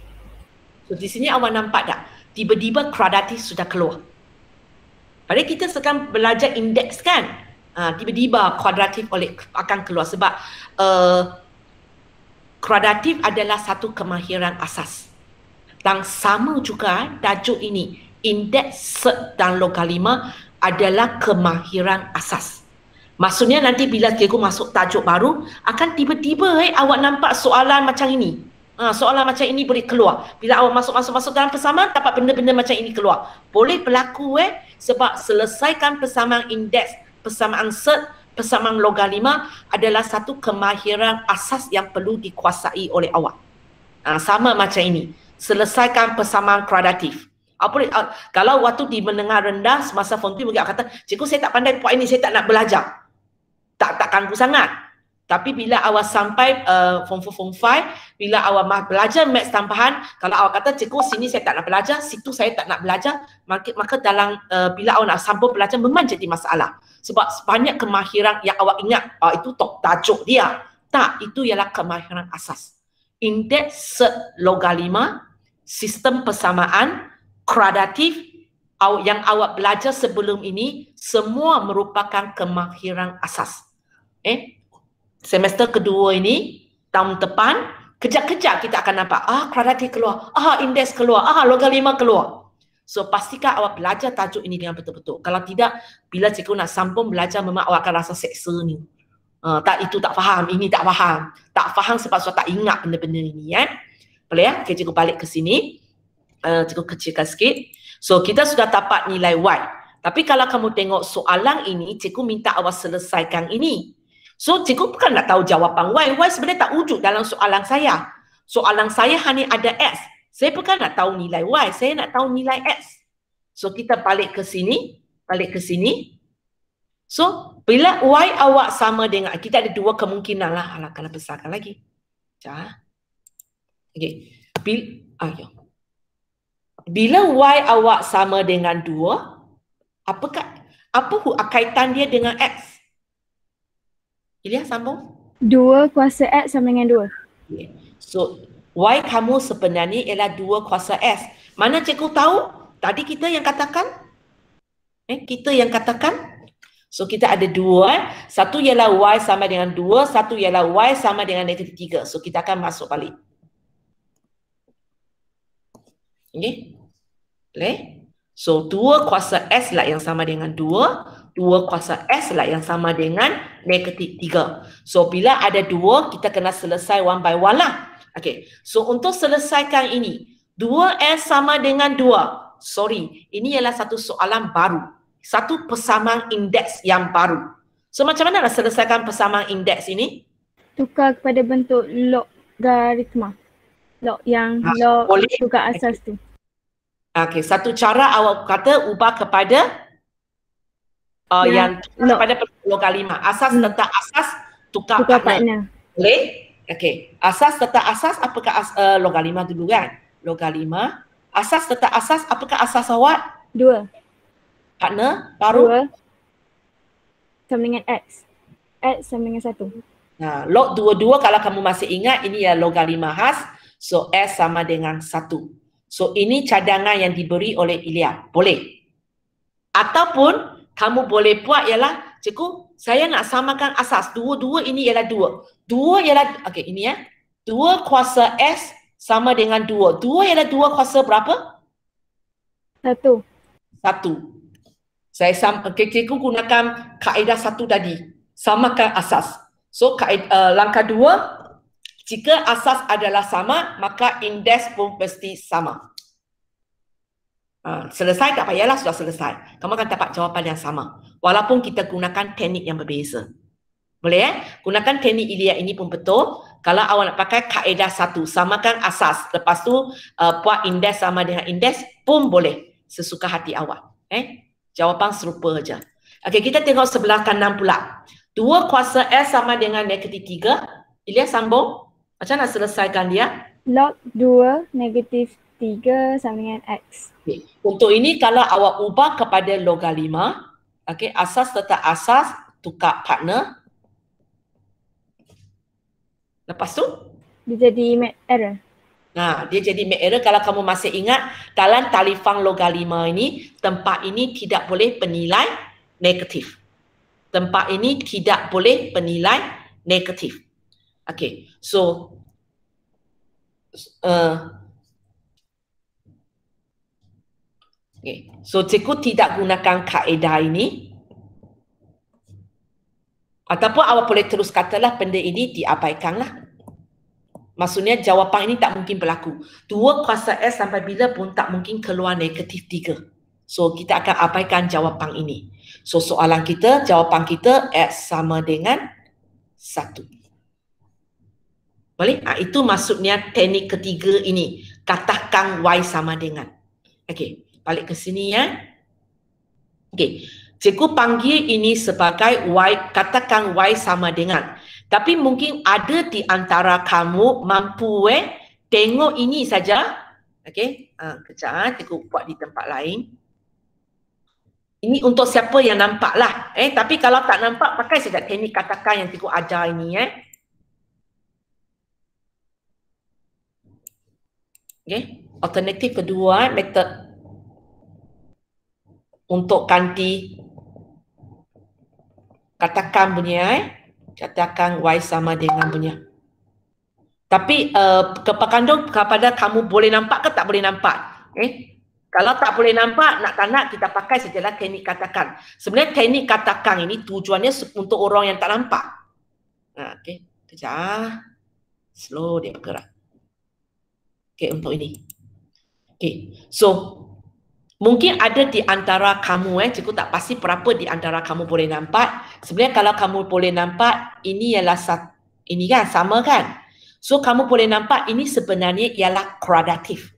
So di sini awak nampak tak? Tiba-tiba kuadratif sudah keluar. Padahal kita sekarang belajar indeks kan? Tiba-tiba kuadratif akan keluar sebab kuadratif adalah satu kemahiran asas. Dan sama juga tajuk ini. Indeks, set dan logaritma adalah kemahiran asas. Maksudnya nanti bila cikgu masuk tajuk baru, akan tiba-tiba awak nampak soalan macam ini. Soalan macam ini boleh keluar. Bila awak masuk dalam persamaan, dapat benda-benda macam ini keluar. Boleh berlaku sebab selesaikan persamaan indeks, persamaan set, persamaan logaritma adalah satu kemahiran asas yang perlu dikuasai oleh awak. Sama macam ini. Selesaikan persamaan kuadratif. Kalau waktu di menengah rendah semasa form 3 mungkin kata, cikgu saya tak pandai point ini, saya tak nak belajar. Tak ganggu sangat. Tapi bila awak sampai form 4, form 5, bila awak belajar maths tambahan, kalau awak kata cikgu sini saya tak nak belajar, situ saya tak nak belajar, maka dalam bila awak nak sambung belajar memang jadi masalah. Sebab banyak kemahiran yang awak ingat, itu tajuk dia. Tak, itu ialah kemahiran asas. Indeks, set, logaritma, sistem persamaan, kuadratif yang awak belajar sebelum ini semua merupakan kemahiran asas. Semester kedua ini, tahun depan, kejap-kejap kita akan nampak, kuadratif keluar, indeks keluar, logaritma keluar. So pastikan awak belajar tajuk ini dengan betul-betul. Kalau tidak, bila cikgu nak sambung belajar memang awak akan rasa seksa ni. Itu tak faham, ini tak faham. Tak faham sebab tak ingat benda-benda ini. Boleh ya? Okay, cikgu balik ke sini. Cikgu kecilkan sikit. So kita sudah dapat nilai Y. Tapi kalau kamu tengok soalan ini, cikgu minta awak selesaikan ini. So, cikgu bukan nak tahu jawapan Y. Y sebenarnya tak wujud dalam soalan saya. Soalan saya hanya ada X. Saya bukan nak tahu nilai Y, saya nak tahu nilai X. So, kita balik ke sini. So, bila Y awak sama dengan, kita ada dua kemungkinan lah. Alah, kalau besarkan lagi. Okay. Bila Y awak sama dengan 2, apa kaitan dia dengan X? Ilya sambung. 2 kuasa X sama dengan 2. Okay. So, Y kamu sebenarnya ialah 2 kuasa S. Mana cikgu tahu? Tadi kita yang katakan. Kita yang katakan. So, kita ada 2. Satu ialah Y sama dengan 2. Satu ialah Y sama dengan negatif 3. So, kita akan masuk balik. Okay. Boleh? So, 2 kuasa S lah yang sama dengan 2. 2 kuasa S lah yang sama dengan negatif 3. So, bila ada 2, kita kena selesai one by one lah. Okay. So, untuk selesaikan ini, 2S sama dengan 2. Sorry, ini ialah satu soalan baru. Satu persamaan indeks yang baru. So, macam mana nak selesaikan persamaan indeks ini? Tukar kepada bentuk logaritma. Log yang log tukar asas tu. Okay, satu cara awak kata ubah kepada yang pada logaritma. Asas letak asas, tukar partner. Boleh? Okey. Asas letak asas, apakah logaritma dulu kan? Logaritma. Asas letak asas, apakah asas awak? 2. Partner baru? 2 sama dengan X. X sama dengan 1. Nah, log 2 kalau kamu masih ingat, ini ya logaritma khas. So, S sama dengan 1. So, ini cadangan yang diberi oleh Ilya. Boleh. Ataupun kamu boleh buat ialah, cikgu, saya nak samakan asas. 2 ini ialah 2. 2 ialah, okey, ini ya. 2 kuasa S sama dengan 2. 2 ialah 2 kuasa berapa? 1. Saya cikgu gunakan kaedah 1 tadi. Samakan asas. So, langkah 2, jika asas adalah sama, maka indeks pun mesti sama. Selesai tak payahlah, sudah selesai. Kamu akan dapat jawapan yang sama. Walaupun kita gunakan teknik yang berbeza. Boleh Gunakan teknik Ilya ini pun betul. Kalau awak nak pakai kaedah 1, samakan asas. Lepas tu buat indeks sama dengan indeks pun boleh. Sesuka hati awak. Jawapan serupa saja. Okey, kita tengok sebelah kanan pula. 2 kuasa S sama dengan negatif 3. Ilya sambung. Macam nak selesaikan dia? Log 2 negatif 3 sama dengan X. Okay. Untuk ini kalau awak ubah kepada logaritma, okay, asas letak asas, tukar partner. Lepas tu? Dia jadi map error. Dia jadi map error. Kalau kamu masih ingat, dalam talifang logaritma ini, tempat ini tidak boleh penilai negatif. Tempat ini tidak boleh penilai negatif. Okay, so okay. So, cikgu tidak gunakan kaedah ini. Ataupun awak boleh terus katalah benda ini diabaikanlah. Maksudnya jawapan ini tak mungkin berlaku. 2 kuasa S sampai bila pun tak mungkin keluar negatif 3. So, kita akan abaikan jawapan ini. So, soalan kita, jawapan kita X sama dengan 1. Boleh? Itu maksudnya teknik ketiga ini. Katakan Y sama dengan. Okey. Balik ke sini ya. Okey. Cikgu panggil ini sebagai Y, katakan Y sama dengan. Tapi mungkin ada di antara kamu mampu tengok ini saja. Okey. Kejap, cikgu buat di tempat lain. Ini untuk siapa yang nampak lah. Tapi kalau tak nampak, pakai saja teknik katakan yang cikgu ajar ini Okay. Alternatif kedua, metod untuk ganti katakan punya katakan Y sama dengan punya. Tapi kepada kamu boleh nampak ke tak boleh nampak? Kalau tak boleh nampak, nak tak nak kita pakai sajalah teknik katakan. Sebenarnya teknik katakan ini tujuannya untuk orang yang tak nampak. Okey, kejap. Slow dia bergerak. Okey, untuk ini. Okey, so Mungkin ada di antara kamu, cikgu tak pasti berapa di antara kamu boleh nampak. Sebenarnya kalau kamu boleh nampak, ini ialah ini kan sama kan? So kamu boleh nampak ini sebenarnya ialah kuadratif.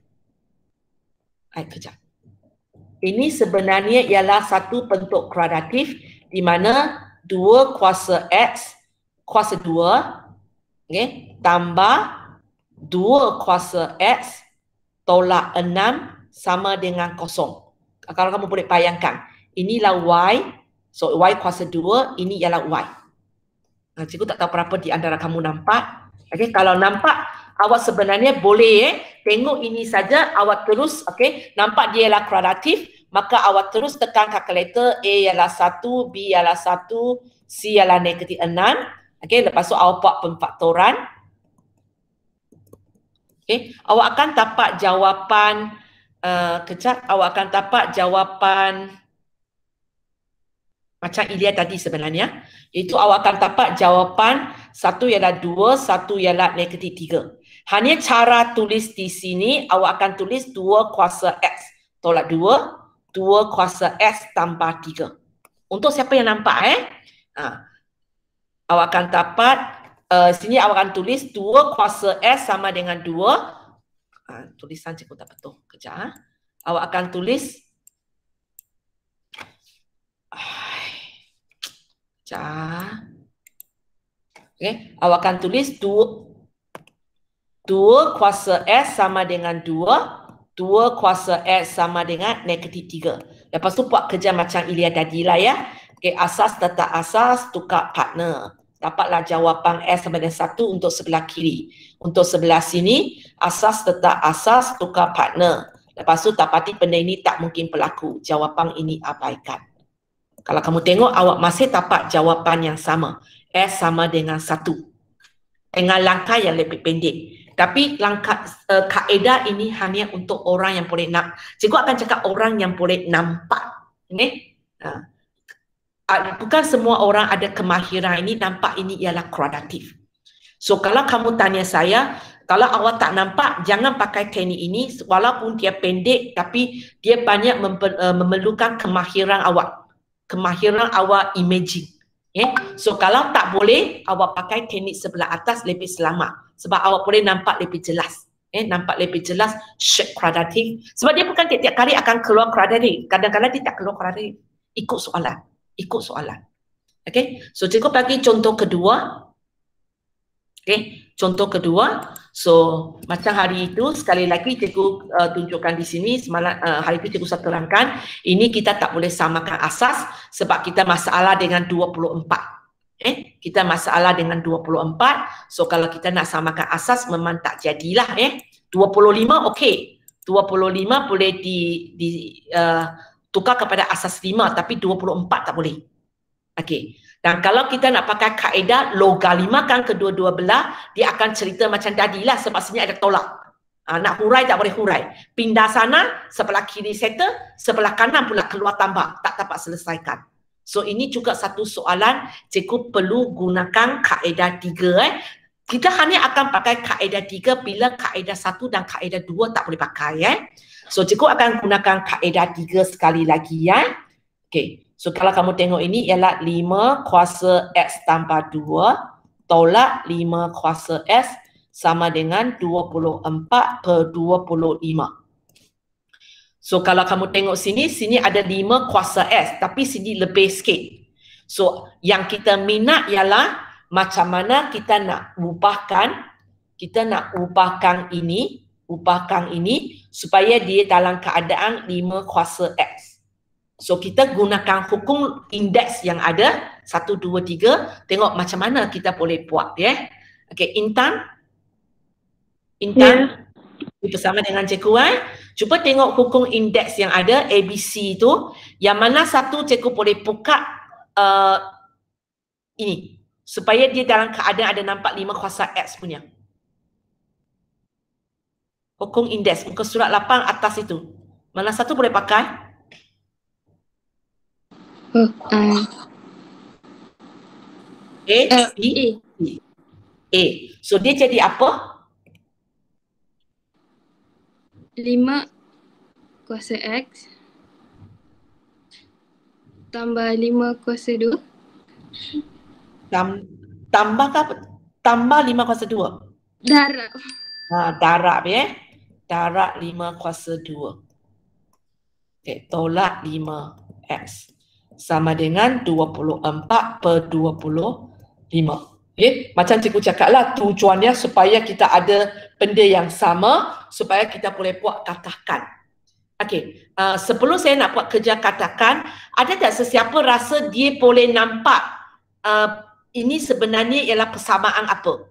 Kejap. Ini sebenarnya ialah satu bentuk kuadratif di mana 2 kuasa X kuasa 2, okay, tambah 2 kuasa X tolak 6 sama dengan kosong. Kalau kamu boleh bayangkan, inilah Y, so Y kuasa 2, ini ialah Y. Cikgu tak tahu berapa di antara kamu nampak. Okay, kalau nampak, awak sebenarnya boleh tengok ini saja, awak terus, okay, nampak dia ialah kuadratif, maka awak terus tekan kalkulator, A ialah 1, B ialah 1, C ialah negatif 6. Okay, lepas tu awak buat pemfaktoran. Okay, awak akan dapat jawapan, kejap, awak akan dapat jawapan macam Ilya tadi sebenarnya, iaitu awak akan dapat jawapan 1 ialah 2, 1 ialah negatif 3. Hanya cara tulis di sini, awak akan tulis 2 kuasa X tolak 2, 2 kuasa X tambah 3. Untuk siapa yang nampak awak akan dapat, sini awak akan tulis 2 kuasa S sama dengan 2. Tulisan cikgu tak betul. Kejap. Awak akan tulis okay. Awak akan tulis 2 kuasa S sama dengan 2, 2 kuasa S sama dengan negatif 3. Lepas tu buat kerja macam Ilya tadi lah ya. Okay, asas tetap asas, tukar partner. Dapatlah jawapan S sama dengan 1 untuk sebelah kiri. Untuk sebelah sini, asas tetap asas, tukar partner. Lepas tu dapati benda ini tak mungkin berlaku. Jawapan ini abaikan. Kalau kamu tengok, awak masih dapat jawapan yang sama. S sama dengan 1. Dengan langkah yang lebih pendek. Tapi langkah kaedah ini hanya untuk orang yang boleh cikgu akan cakap orang yang boleh nampak. Okay? Bukan semua orang ada kemahiran ini, nampak ini ialah kuadratif. So kalau kamu tanya saya, kalau awak tak nampak, jangan pakai teknik ini walaupun dia pendek tapi dia banyak memerlukan kemahiran awak. Kemahiran awak imaging. So kalau tak boleh, awak pakai teknik sebelah atas lebih selamat. Sebab awak boleh nampak lebih jelas. Nampak lebih jelas shape kuadratif. Sebab dia bukan tiap-tiap kali akan keluar kuadratif. Kadang-kadang dia tak keluar kuadratif. Ikut soalan. Ikut soalan. Okay. So cikgu bagi contoh kedua. Okay. Contoh kedua. So macam hari itu sekali lagi cikgu tunjukkan di sini. Semalam hari itu cikgu terangkan. Ini kita tak boleh samakan asas. Sebab kita masalah dengan 24. Kita masalah dengan 24. So kalau kita nak samakan asas memang tak jadilah. 25 okey. 25 boleh tukar kepada asas 5 tapi 24 tak boleh. Okey. Dan kalau kita nak pakai kaedah logalimakan kedua-dua belah, dia akan cerita macam tadilah sebab sini ada tolak. Nak hurai tak boleh hurai. Pindah sana, sebelah kiri settle, sebelah kanan pula keluar tambah. Tak dapat selesaikan. So ini juga satu soalan, cikgu perlu gunakan kaedah 3. Kita hanya akan pakai kaedah 3 bila kaedah 1 dan kaedah 2 tak boleh pakai. So cikgu akan gunakan kaedah 3 sekali lagi. Okay. So kalau kamu tengok ini ialah 5 kuasa X tambah 2 tolak 5 kuasa S sama dengan 24 per 25. So kalau kamu tengok sini, sini ada 5 kuasa S tapi sini lebih sikit. So yang kita minat ialah macam mana kita nak ubahkan ini supaya dia dalam keadaan 5 kuasa X. So kita gunakan hukum indeks yang ada 1, 2, 3. Tengok macam mana kita boleh buat Okay, Intan bersama dengan cikgu cuba tengok hukum indeks yang ada ABC itu. Yang mana satu cikgu boleh buka ini supaya dia dalam keadaan ada nampak 5 kuasa X punya. Hukum indeks muka surat 8 atas itu. Mana satu boleh pakai? A. So dia jadi apa? 5 kuasa X tambah 5 kuasa 2. Tambah ke apa? Tambah 5 kuasa 2. Darab. Darab ya. Darab 5 kuasa 2. Okay, tolak 5x sama dengan 24 per 25. Okay, macam cikgu cakap lah, tujuannya supaya kita ada benda yang sama, supaya kita boleh buat katakan. Okay, sebelum saya nak buat kerja katakan, ada tak sesiapa rasa dia boleh nampak ini sebenarnya ialah persamaan apa?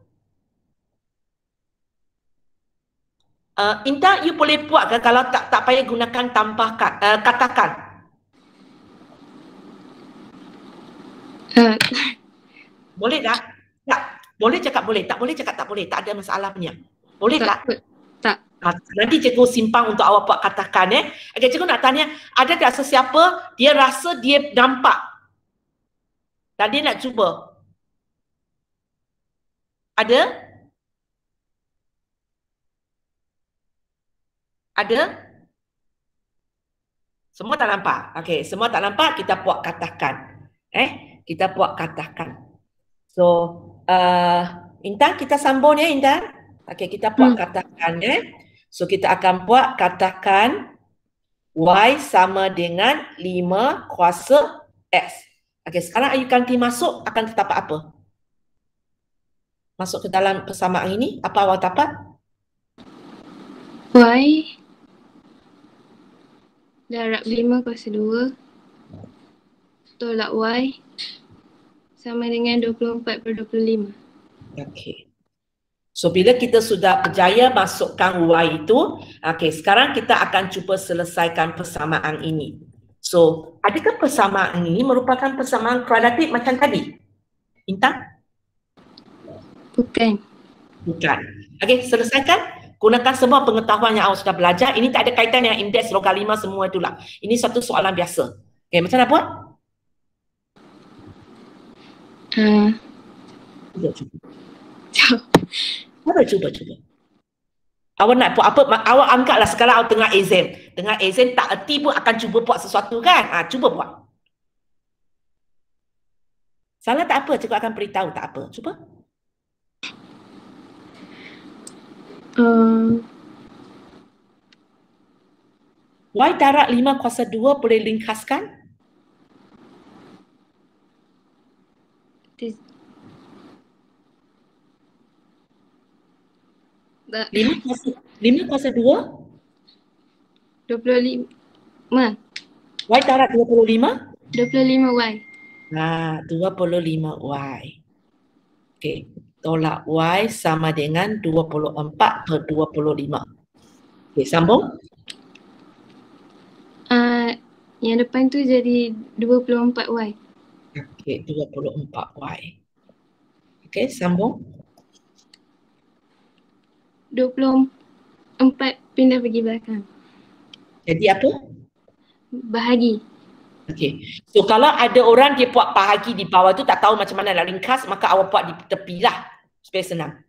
Intan, you boleh buat ke kalau tak payah gunakan tambahkan, katakan? Boleh tak? Tak. Boleh cakap boleh, tak boleh cakap tak boleh, tak ada masalah punya. Boleh tak? Tak. Nanti cikgu simpang untuk awak buat katakan Okay, cikgu nak tanya, ada tak sesiapa dia rasa dia nampak dan dia nak cuba? Ada? Ada? Semua tak nampak? Okay, semua tak nampak, kita buat katakan. Kita buat katakan. So, Intan, kita sambung ya Intan. Okay, kita buat katakan So, kita akan buat katakan Y sama dengan 5 kuasa X. Okay, sekarang Ayu Kanti masuk, akan terdapat apa? Masuk ke dalam persamaan ini, apa awak dapat? Y darab 5 kuasa 2 tolak Y sama dengan 24 per 25. Okay. So, bila kita sudah berjaya masukkan Y itu, okay, sekarang kita akan cuba selesaikan persamaan ini. So, adakah persamaan ini merupakan persamaan kuadratik macam tadi? Intan? Bukan. Bukan. Okay, selesaikan. Gunakan semua pengetahuan yang awak sudah belajar. Ini tak ada kaitan dengan indeks logaritma semua itulah. Ini satu soalan biasa. Okay, macam mana buat? Cuba. Awak nak buat apa? Awak anggaplah sekarang awak tengah exam. Tengah exam tak erti pun akan cuba buat sesuatu kan? Cuba buat. Salah tak apa, cikgu akan beritahu tak apa. Cuba. Y darab 5 kuasa 2 boleh ringkaskan? 5 kuasa 2? 25. Y darab 25? 25Y. 25Y. Okey, tolak Y sama dengan 24 per 25. Okey, sambung. Yang depan tu jadi 24Y. Okey, 24Y. Okey, sambung. 24 pindah pergi belakang. Jadi apa? Bahagi. Okey. So kalau ada orang dia buat bahagi di bawah tu tak tahu macam mana nak ringkas, maka awak buat di tepi lah supaya senang.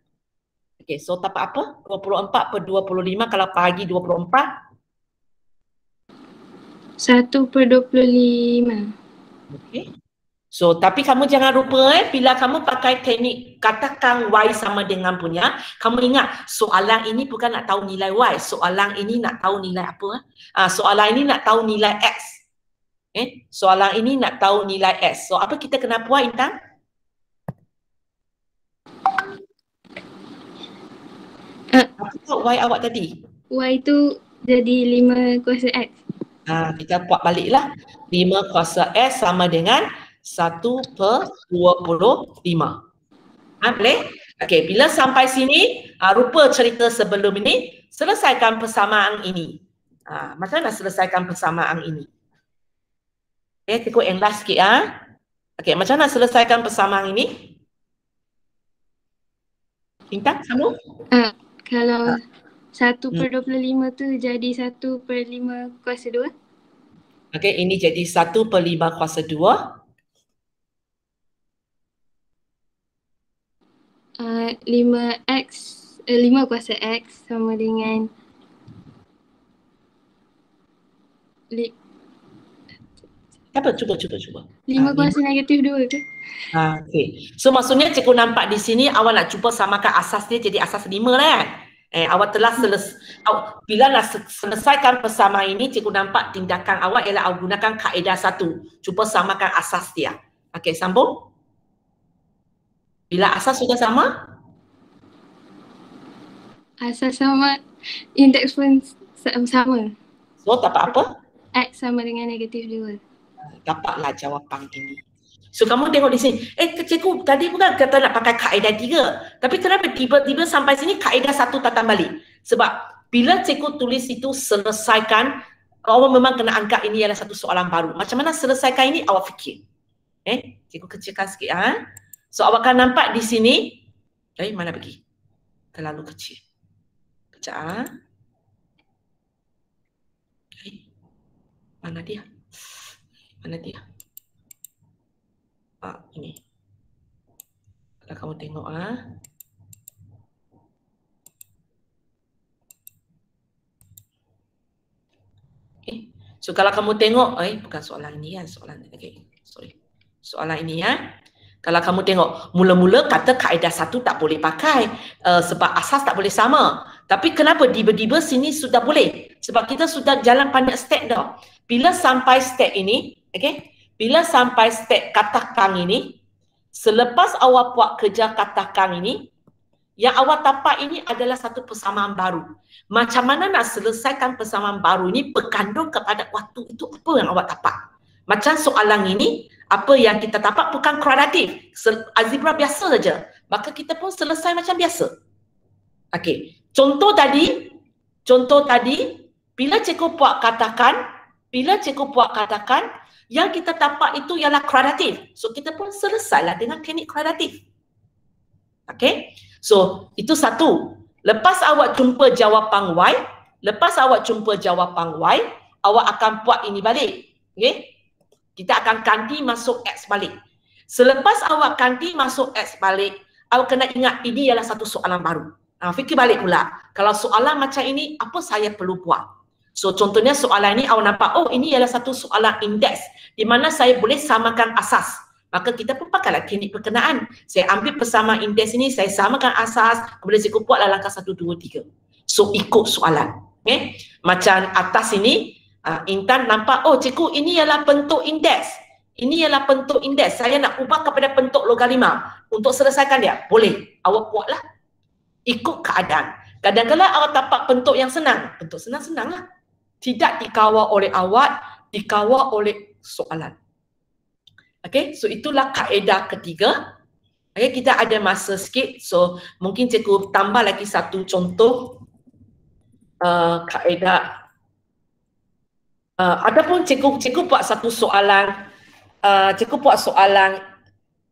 Okey, so dapat apa? 24 per 25 kalau bahagi 24. 1 per 25. Okey. So tapi kamu jangan lupa bila kamu pakai teknik katakan Y sama dengan punya, kamu ingat soalan ini bukan nak tahu nilai Y, soalan ini nak tahu nilai apa? Soalan ini nak tahu nilai X. Soalan ini nak tahu nilai S. So apa kita kena buat Intan? Apa Y awak tadi? Y tu jadi 5 kuasa X. Kita buat baliklah. 5 kuasa S sama dengan 1 per 25. Boleh? Okey, bila sampai sini, rupa cerita sebelum ini, selesaikan persamaan ini. Macam mana selesaikan persamaan ini? Okey, cikgu enlarge sikit Okey, macam mana selesaikan persamaan ini? Intan, sambung? Kalau 1 per 25 tu jadi 1 per 5 kuasa 2. Okey, ini jadi 1 per 5 kuasa 2. 5 kuasa X sama dengan Apa? Cuba. 5 kuasa negatif 2 ke? Okey. So maksudnya cikgu nampak di sini awak nak cuba samakan asas dia jadi asas 5 lah kan? Awak telah bila nak selesaikan persamaan ini, cikgu nampak tindakan awak ialah awak gunakan kaedah 1. Cuba samakan asas dia. Okey, sambung. Bila asas sudah sama? Asas sama, indeks pun sama. So dapat apa? X sama dengan negatif 2. Dapatlah jawapan ini. So kamu tengok di sini, cikgu tadi bukan kata nak pakai kaedah 3, tapi kenapa tiba-tiba sampai sini kaedah 1 datang balik? Sebab bila cikgu tulis itu selesaikan, awak memang kena angkat ini adalah satu soalan baru. Macam mana selesaikan ini awak fikir. Cikgu kecilkan sikit. So awak akan nampak di sini, mana pergi? Terlalu kecil. Kejap. Mana dia? Ini. Kalau kamu tengok so kalau kamu tengok, bukan soalan ini kan, soalan ini Kalau kamu tengok, mula-mula kata kaedah 1 tak boleh pakai sebab asas tak boleh sama. Tapi kenapa tiba-tiba sini sudah boleh? Sebab kita sudah jalan banyak step dah. Bila sampai step ini, bila sampai step katakan ini, selepas awak buat kerja katakan ini, yang awak dapat ini adalah satu persamaan baru. Macam mana nak selesaikan persamaan baru ini berkandung kepada waktu itu apa yang awak dapat. Macam soalan ini, apa yang kita dapat bukan kuadratif. Algebra biasa saja. Maka kita pun selesai macam biasa. Okey. Contoh tadi, bila cikgu buat katakan, yang kita dapat itu ialah kuadratif. So kita pun selesailah dengan teknik kuadratif. Okey. So itu satu. Lepas awak jumpa jawapan Y, awak akan buat ini balik. Okey. Kita akan ganti masuk X balik. Selepas awak ganti masuk X balik, awak kena ingat ini ialah satu soalan baru. Fikir balik pula. Kalau soalan macam ini, apa saya perlu buat? So contohnya soalan ini awak nampak, ini ialah satu soalan indeks di mana saya boleh samakan asas. Maka kita pun pakailah teknik perkenaan. Saya ambil persamaan indeks ini, saya samakan asas, kemudian saya buatlah langkah 1, 2, 3. So ikut soalan. Okay? Macam atas ini, Intan nampak, cikgu ini ialah bentuk indeks. Ini ialah bentuk indeks. Saya nak ubah kepada bentuk logaritma. Untuk selesaikan dia, boleh. Awak buatlah. Ikut keadaan. Kadang-kadang awak dapat bentuk yang senang. Bentuk senang-senang lah. Tidak dikawal oleh awak, dikawal oleh soalan. Okay, so itulah kaedah ketiga. Okay, kita ada masa sikit. So mungkin cikgu tambah lagi satu contoh kaedah. Adapun cikgu buat satu soalan,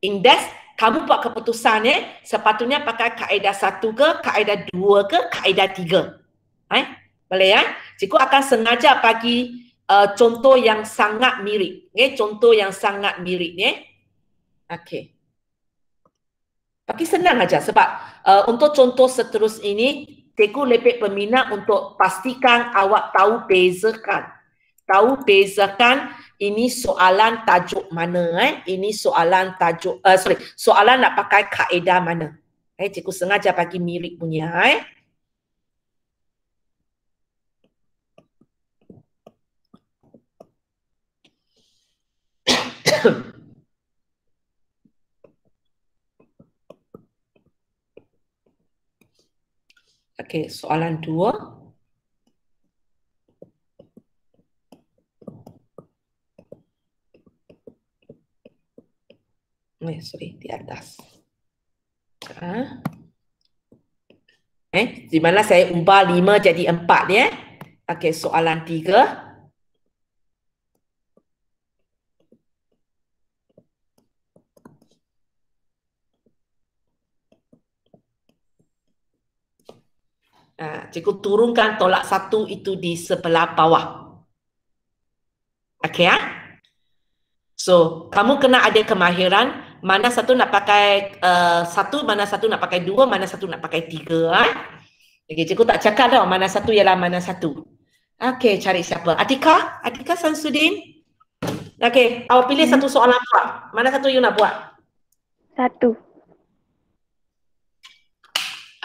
indeks, kamu buat keputusan sepatutnya pakai kaedah 1 ke, kaedah 2 ke, kaedah 3. Boleh ya? Cikgu akan sengaja bagi contoh yang sangat mirip. Contoh yang sangat mirip. Okey. Bagi senang aja sebab untuk contoh seterus ini, cikgu lebih berminat untuk pastikan awak tahu bezakan. Ini soalan tajuk mana, ini soalan tajuk soalan nak pakai kaedah mana. Cikgu sengaja bagi mirip punya. Okey, soalan 2. Di atas. Di mana saya ubah 5 jadi 4 ya. Okey, soalan 3. Cikgu turunkan tolak 1 itu di sebelah bawah. Okey ya? So, kamu kena ada kemahiran mana satu nak pakai 1, mana satu nak pakai 2, mana satu nak pakai 3. Okey, cikgu tak cakap dah mana satu ialah mana satu. Okey, cari siapa? Atika Samsudin. Okey, awak pilih satu soalan buat. Mana satu you nak buat? 1.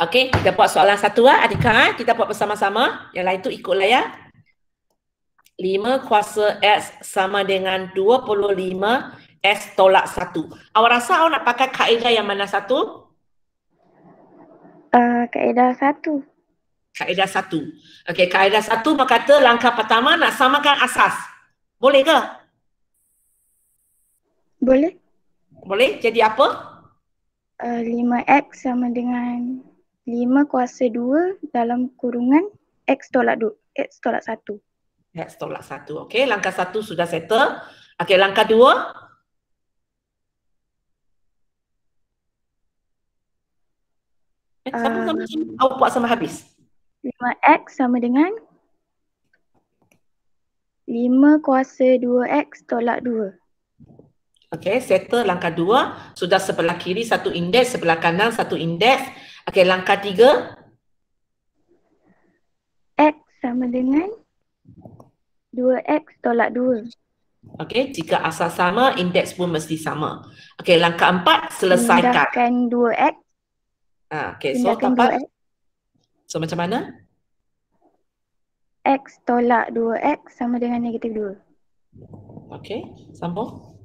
Okey, kita buat soalan satu Adika. Kita buat bersama-sama. Yang lain tu ikutlah ya. 5 kuasa X sama dengan 25 X tolak 1. Awak rasa awak nak pakai kaedah yang mana satu? Kaedah 1. Kaedah 1. Okey, kaedah 1 berkata langkah pertama nak samakan asas. Boleh ke? Boleh? Boleh. Jadi apa? 5X sama dengan 5 kuasa 2 dalam kurungan X tolak 2. X tolak 1. X tolak 1. Okey, langkah 1 sudah settle. Okey, langkah 2. Sama-sama. Awak buat sama habis. 5X sama dengan 5 kuasa 2X tolak 2. Okey, settle langkah 2. Sudah sebelah kiri satu indeks, sebelah kanan satu indeks. Okey, langkah 3. X sama dengan 2X tolak 2. Okey, jika asal sama, indeks pun mesti sama. Okey, langkah 4, selesaikan. Pindahkan 2X. Okey, so dapat. So macam mana? X tolak 2X sama dengan negatif 2. Okey, sambung.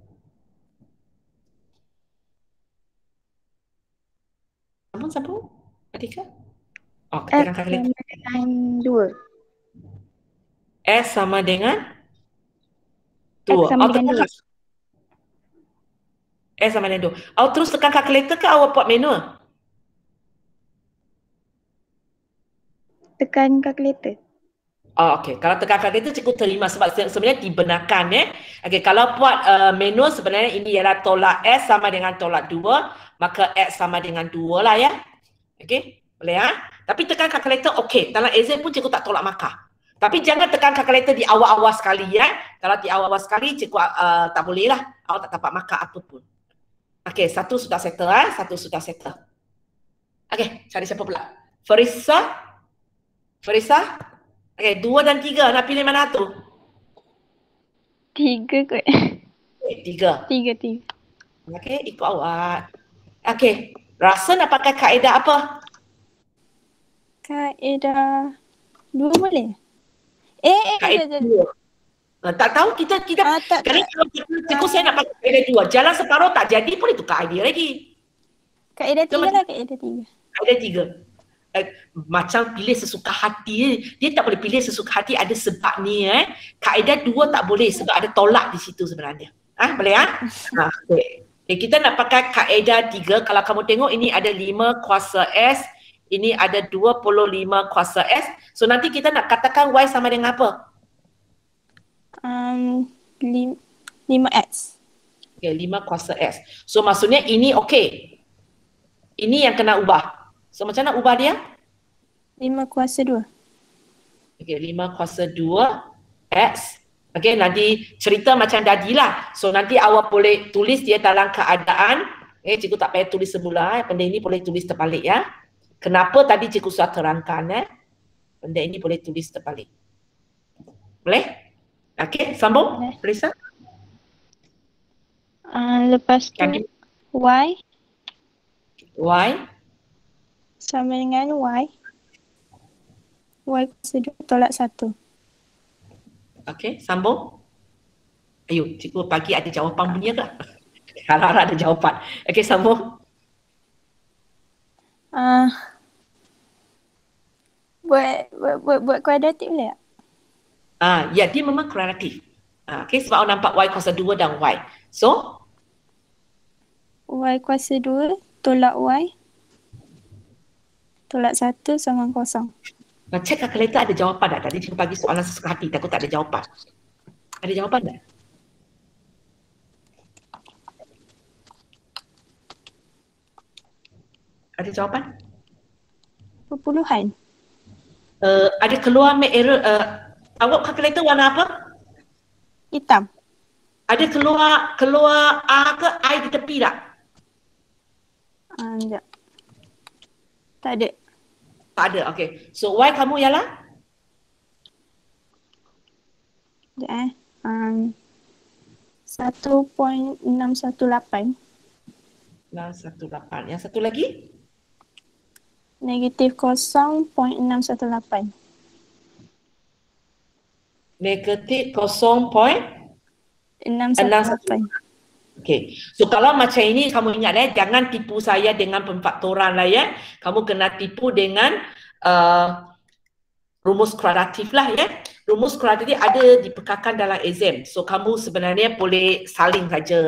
Sambung. Adika? Oh, kita X langkah kali. sama dengan 2. S sama dengan 2. X sama dengan 2. S sama dengan 2. Awak terus tekan kalkulator ke awak buat manual? Tekan kalkulator. Oh, okey. Kalau tekan kalkulator cikgu terima sebab sebenarnya dibenarkan Okey, kalau buat manual sebenarnya ini ialah tolak S sama dengan tolak 2, maka X sama dengan 2 lah ya. Okey, boleh ya? Tapi tekan kalkulator okey. Dalam exam pun cikgu tak tolak markah. Tapi jangan tekan kalkulator di awal-awal sekali ya. Kalau di awal-awal sekali cikgu tak boleh lah. Awak tak dapat markah apapun. Okey, satu sudah settle Satu sudah settle. Okey, cari siapa pula? Farisa? Okey, 2 dan 3 nak pilih mana tu? 3 kot. Okay, 3. 3. Okey, ikut awak. Okey, rasa nak pakai kaedah apa? Kaedah 2 boleh? Kaedah 2. Tak tahu kita tak. kalau cikgu saya nak pakai kaedah 2, jalan separuh tak jadi boleh tukar idea lagi. Kaedah 3 lah, kaedah 3. Kaedah 3. Macam pilih sesuka hati. Dia tak boleh pilih sesuka hati, ada sebab ni Kaedah 2 tak boleh sebab ada tolak di situ sebenarnya. Boleh okay. Kita nak pakai kaedah 3. Kalau kamu tengok ini ada 5 kuasa S, ini ada 25 kuasa S. So nanti kita nak katakan Y sama dengan apa? 5X. Okay, 5 kuasa S. So maksudnya ini okey. Ini yang kena ubah. So macam mana ubah dia? 5 kuasa 2. Okey, 5 kuasa 2 X. Okey, nanti cerita macam tadilah. So nanti awak boleh tulis dia dalam keadaan. Cikgu tak payah tulis semula. Benda ini boleh tulis terbalik ya. Kenapa tadi cikgu sudah terangkan benda ini boleh tulis terbalik. Boleh? Okey, sambung. Teresa. Lepas tu Y sama dengan Y kuasa 2 tolak 1. Okey, sambung. Ayuh, cikgu pagi ada jawapan punya ke? Harap-harap ada jawapan. Okey, sambung. Buat kuadratik boleh tak? Ya, dia memang kuadratik. Okey, sebab awak nampak Y kuasa 2 dan Y. So, Y kuasa 2 tolak Y tolak 1 sama 0. Cek kalkulator ada jawapan tak? Tadi cikgu bagi soalan sesuka hati, takut tak ada jawapan. Ada jawapan tak? Ada jawapan? Perpuluhan. Ada keluar error. Awak kalkulator warna apa? Hitam. Ada keluar A ke I di tepi tak? Sekejap. Tak ada. Tak ada, okey. So Y kamu ialah? Sekejap 1.618. 618. Yang satu lagi? Negatif 0.618. Negatif 0.618. 618. Okey. So kalau macam ini kamu ingat jangan tipu saya dengan pemfaktoran lah ya. Kamu kena tipu dengan rumus kuadratif lah ya. Rumus kuadratif ada dipekarkan dalam exam. So kamu sebenarnya boleh saling saja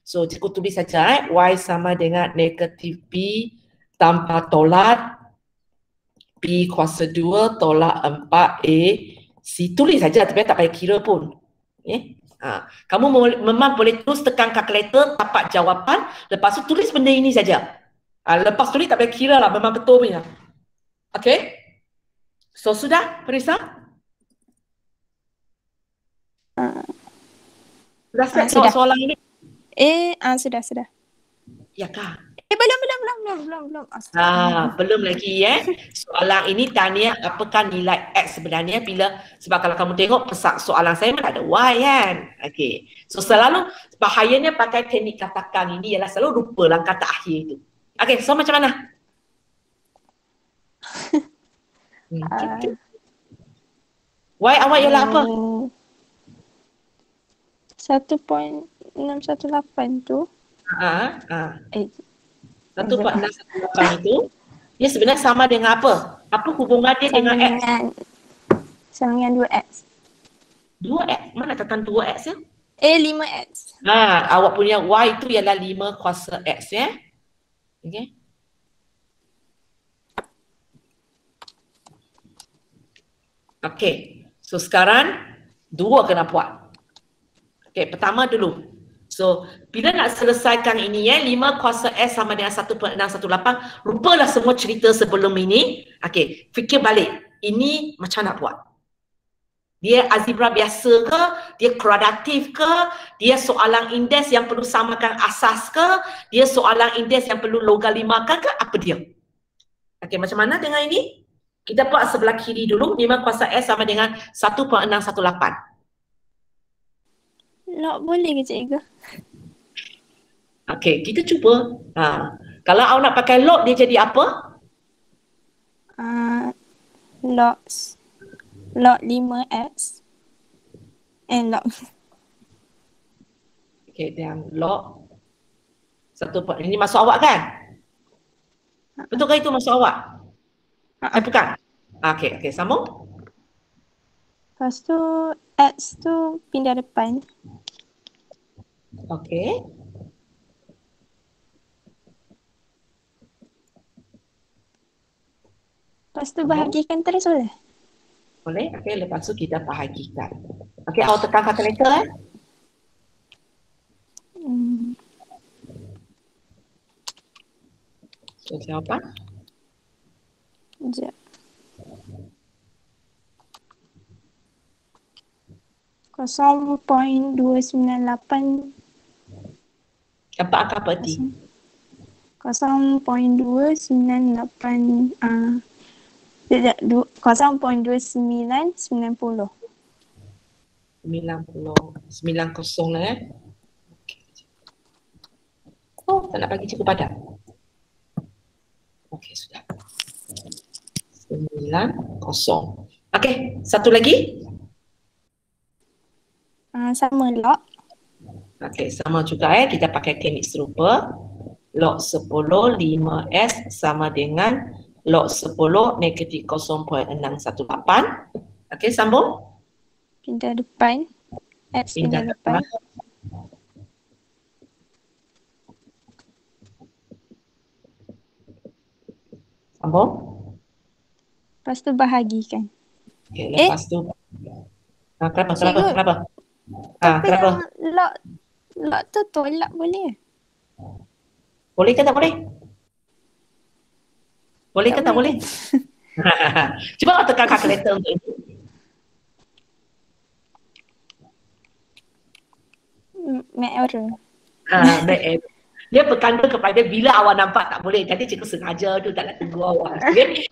So cikgu tulis saja y sama dengan negatif b tanpa tolak b kuasa 2 tolak 4a c. Tulis saja tapi tak payah kira pun. Kamu memang boleh terus tekan kalkulator dapat jawapan, lepas tu tulis benda ini saja. Lepas tulis tak payah kira lah, memang betul punya. Okay? So sudah Parisa? Sudah siap sudah. Soalan ini? Sudah. Ya kah? Belum. Belum lagi Soalan ini tanya apakah nilai X sebenarnya sebab kalau kamu tengok soalan saya mana ada Y kan. Okey. So selalu bahayanya pakai teknik katakan ini ialah selalu lupa langkah akhir itu. Okey, so macam mana? Y awak ialah apa? 1.618 tu. 1.618 itu dia sebenarnya sama dengan apa? Apa hubungan dia dengan X? Sama dengan 2X. 2X? Mana tekan 2X ya? 5X. Awak punya Y itu ialah 5 kuasa X ya. Okey. Okey. So sekarang 2 kena buat. Okey, pertama dulu. So, bila nak selesaikan ini 5 kuasa S sama dengan 1.618, lupalah semua cerita sebelum ini. Okey, fikir balik. Ini macam nak buat? Dia algebra biasa ke? Dia kuadratif ke? Dia soalan indeks yang perlu samakan asas ke? Dia soalan indeks yang perlu logaritmakan ke? Apa dia? Okey, macam mana dengan ini? Kita buat sebelah kiri dulu. 5 kuasa S sama dengan 1.618. Log boleh ke cikgu? Okey, kita cuba. Kalau awak nak pakai log, dia jadi apa? Log 5x log. Okey, dan log 1. Ini masuk awak kan? Betul ke itu masuk awak? Bukan? Okey, sambung. Lepas tu x tu pindah depan. Okey. Lepas tu bahagikan terus boleh? Boleh? Okey, lepas tu kita bahagikan. Okey, awak tekan kalkulator So, jawapan? Sekejap. 0.298. Apa akar peti? 0.298 0.2990. 90 lah Oh, tak nak bagi cikgu padat. Okey, sudah. 90. Okey, satu lagi. Sama log. Okey, sama juga kita pakai teknik serupa. Log 10 5S sama dengan log 10 negatif 0.618. Okey, sambung. Pindah depan. X pindah depan. Sambung. Lepas tu bahagikan. Okey, lepas tu. Kenapa? Kenapa? Tapi kenapa? log tu tolak boleh? Boleh ke tak boleh? Boleh ke tak boleh? Cuba awak tekan kalkulator untuk itu. Make error. Make error. Dia berkandung kepada bila awak nampak tak boleh. Jadi cikgu sengaja tu tak nak tunggu awak. Okay?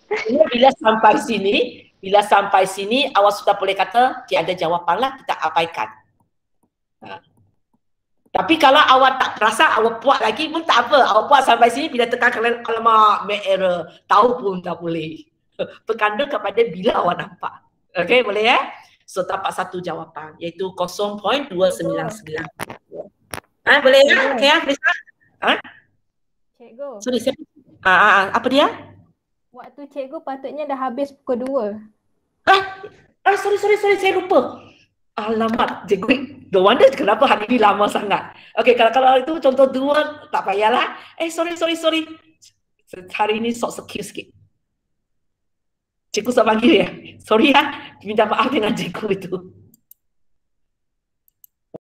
Bila sampai sini awak sudah boleh kata tiada jawapan lah, kita abaikan. Tapi kalau awak tak perasan, awak puas lagi pun tak apa. Awak puas sampai sini, bila tekan alamak, make error. Tahu pun tak boleh. Berkanda kepada bila awak nampak. Okey, boleh ya? So, dapat satu jawapan, iaitu 0.299. Boleh ya? Okey ya, Krista? Cikgu, Sorry, siapa? Apa dia? waktu cikgu patutnya dah habis pukul 2. Sorry, saya lupa. Alamak, cikgu. No wonder kenapa hari ni lama sangat. Okey, kalau itu contoh 2, tak payahlah. Sorry. Hari ni sok sekir sikit. Cikgu tak panggil ya? Sorry ya, minta maaf dengan cikgu itu.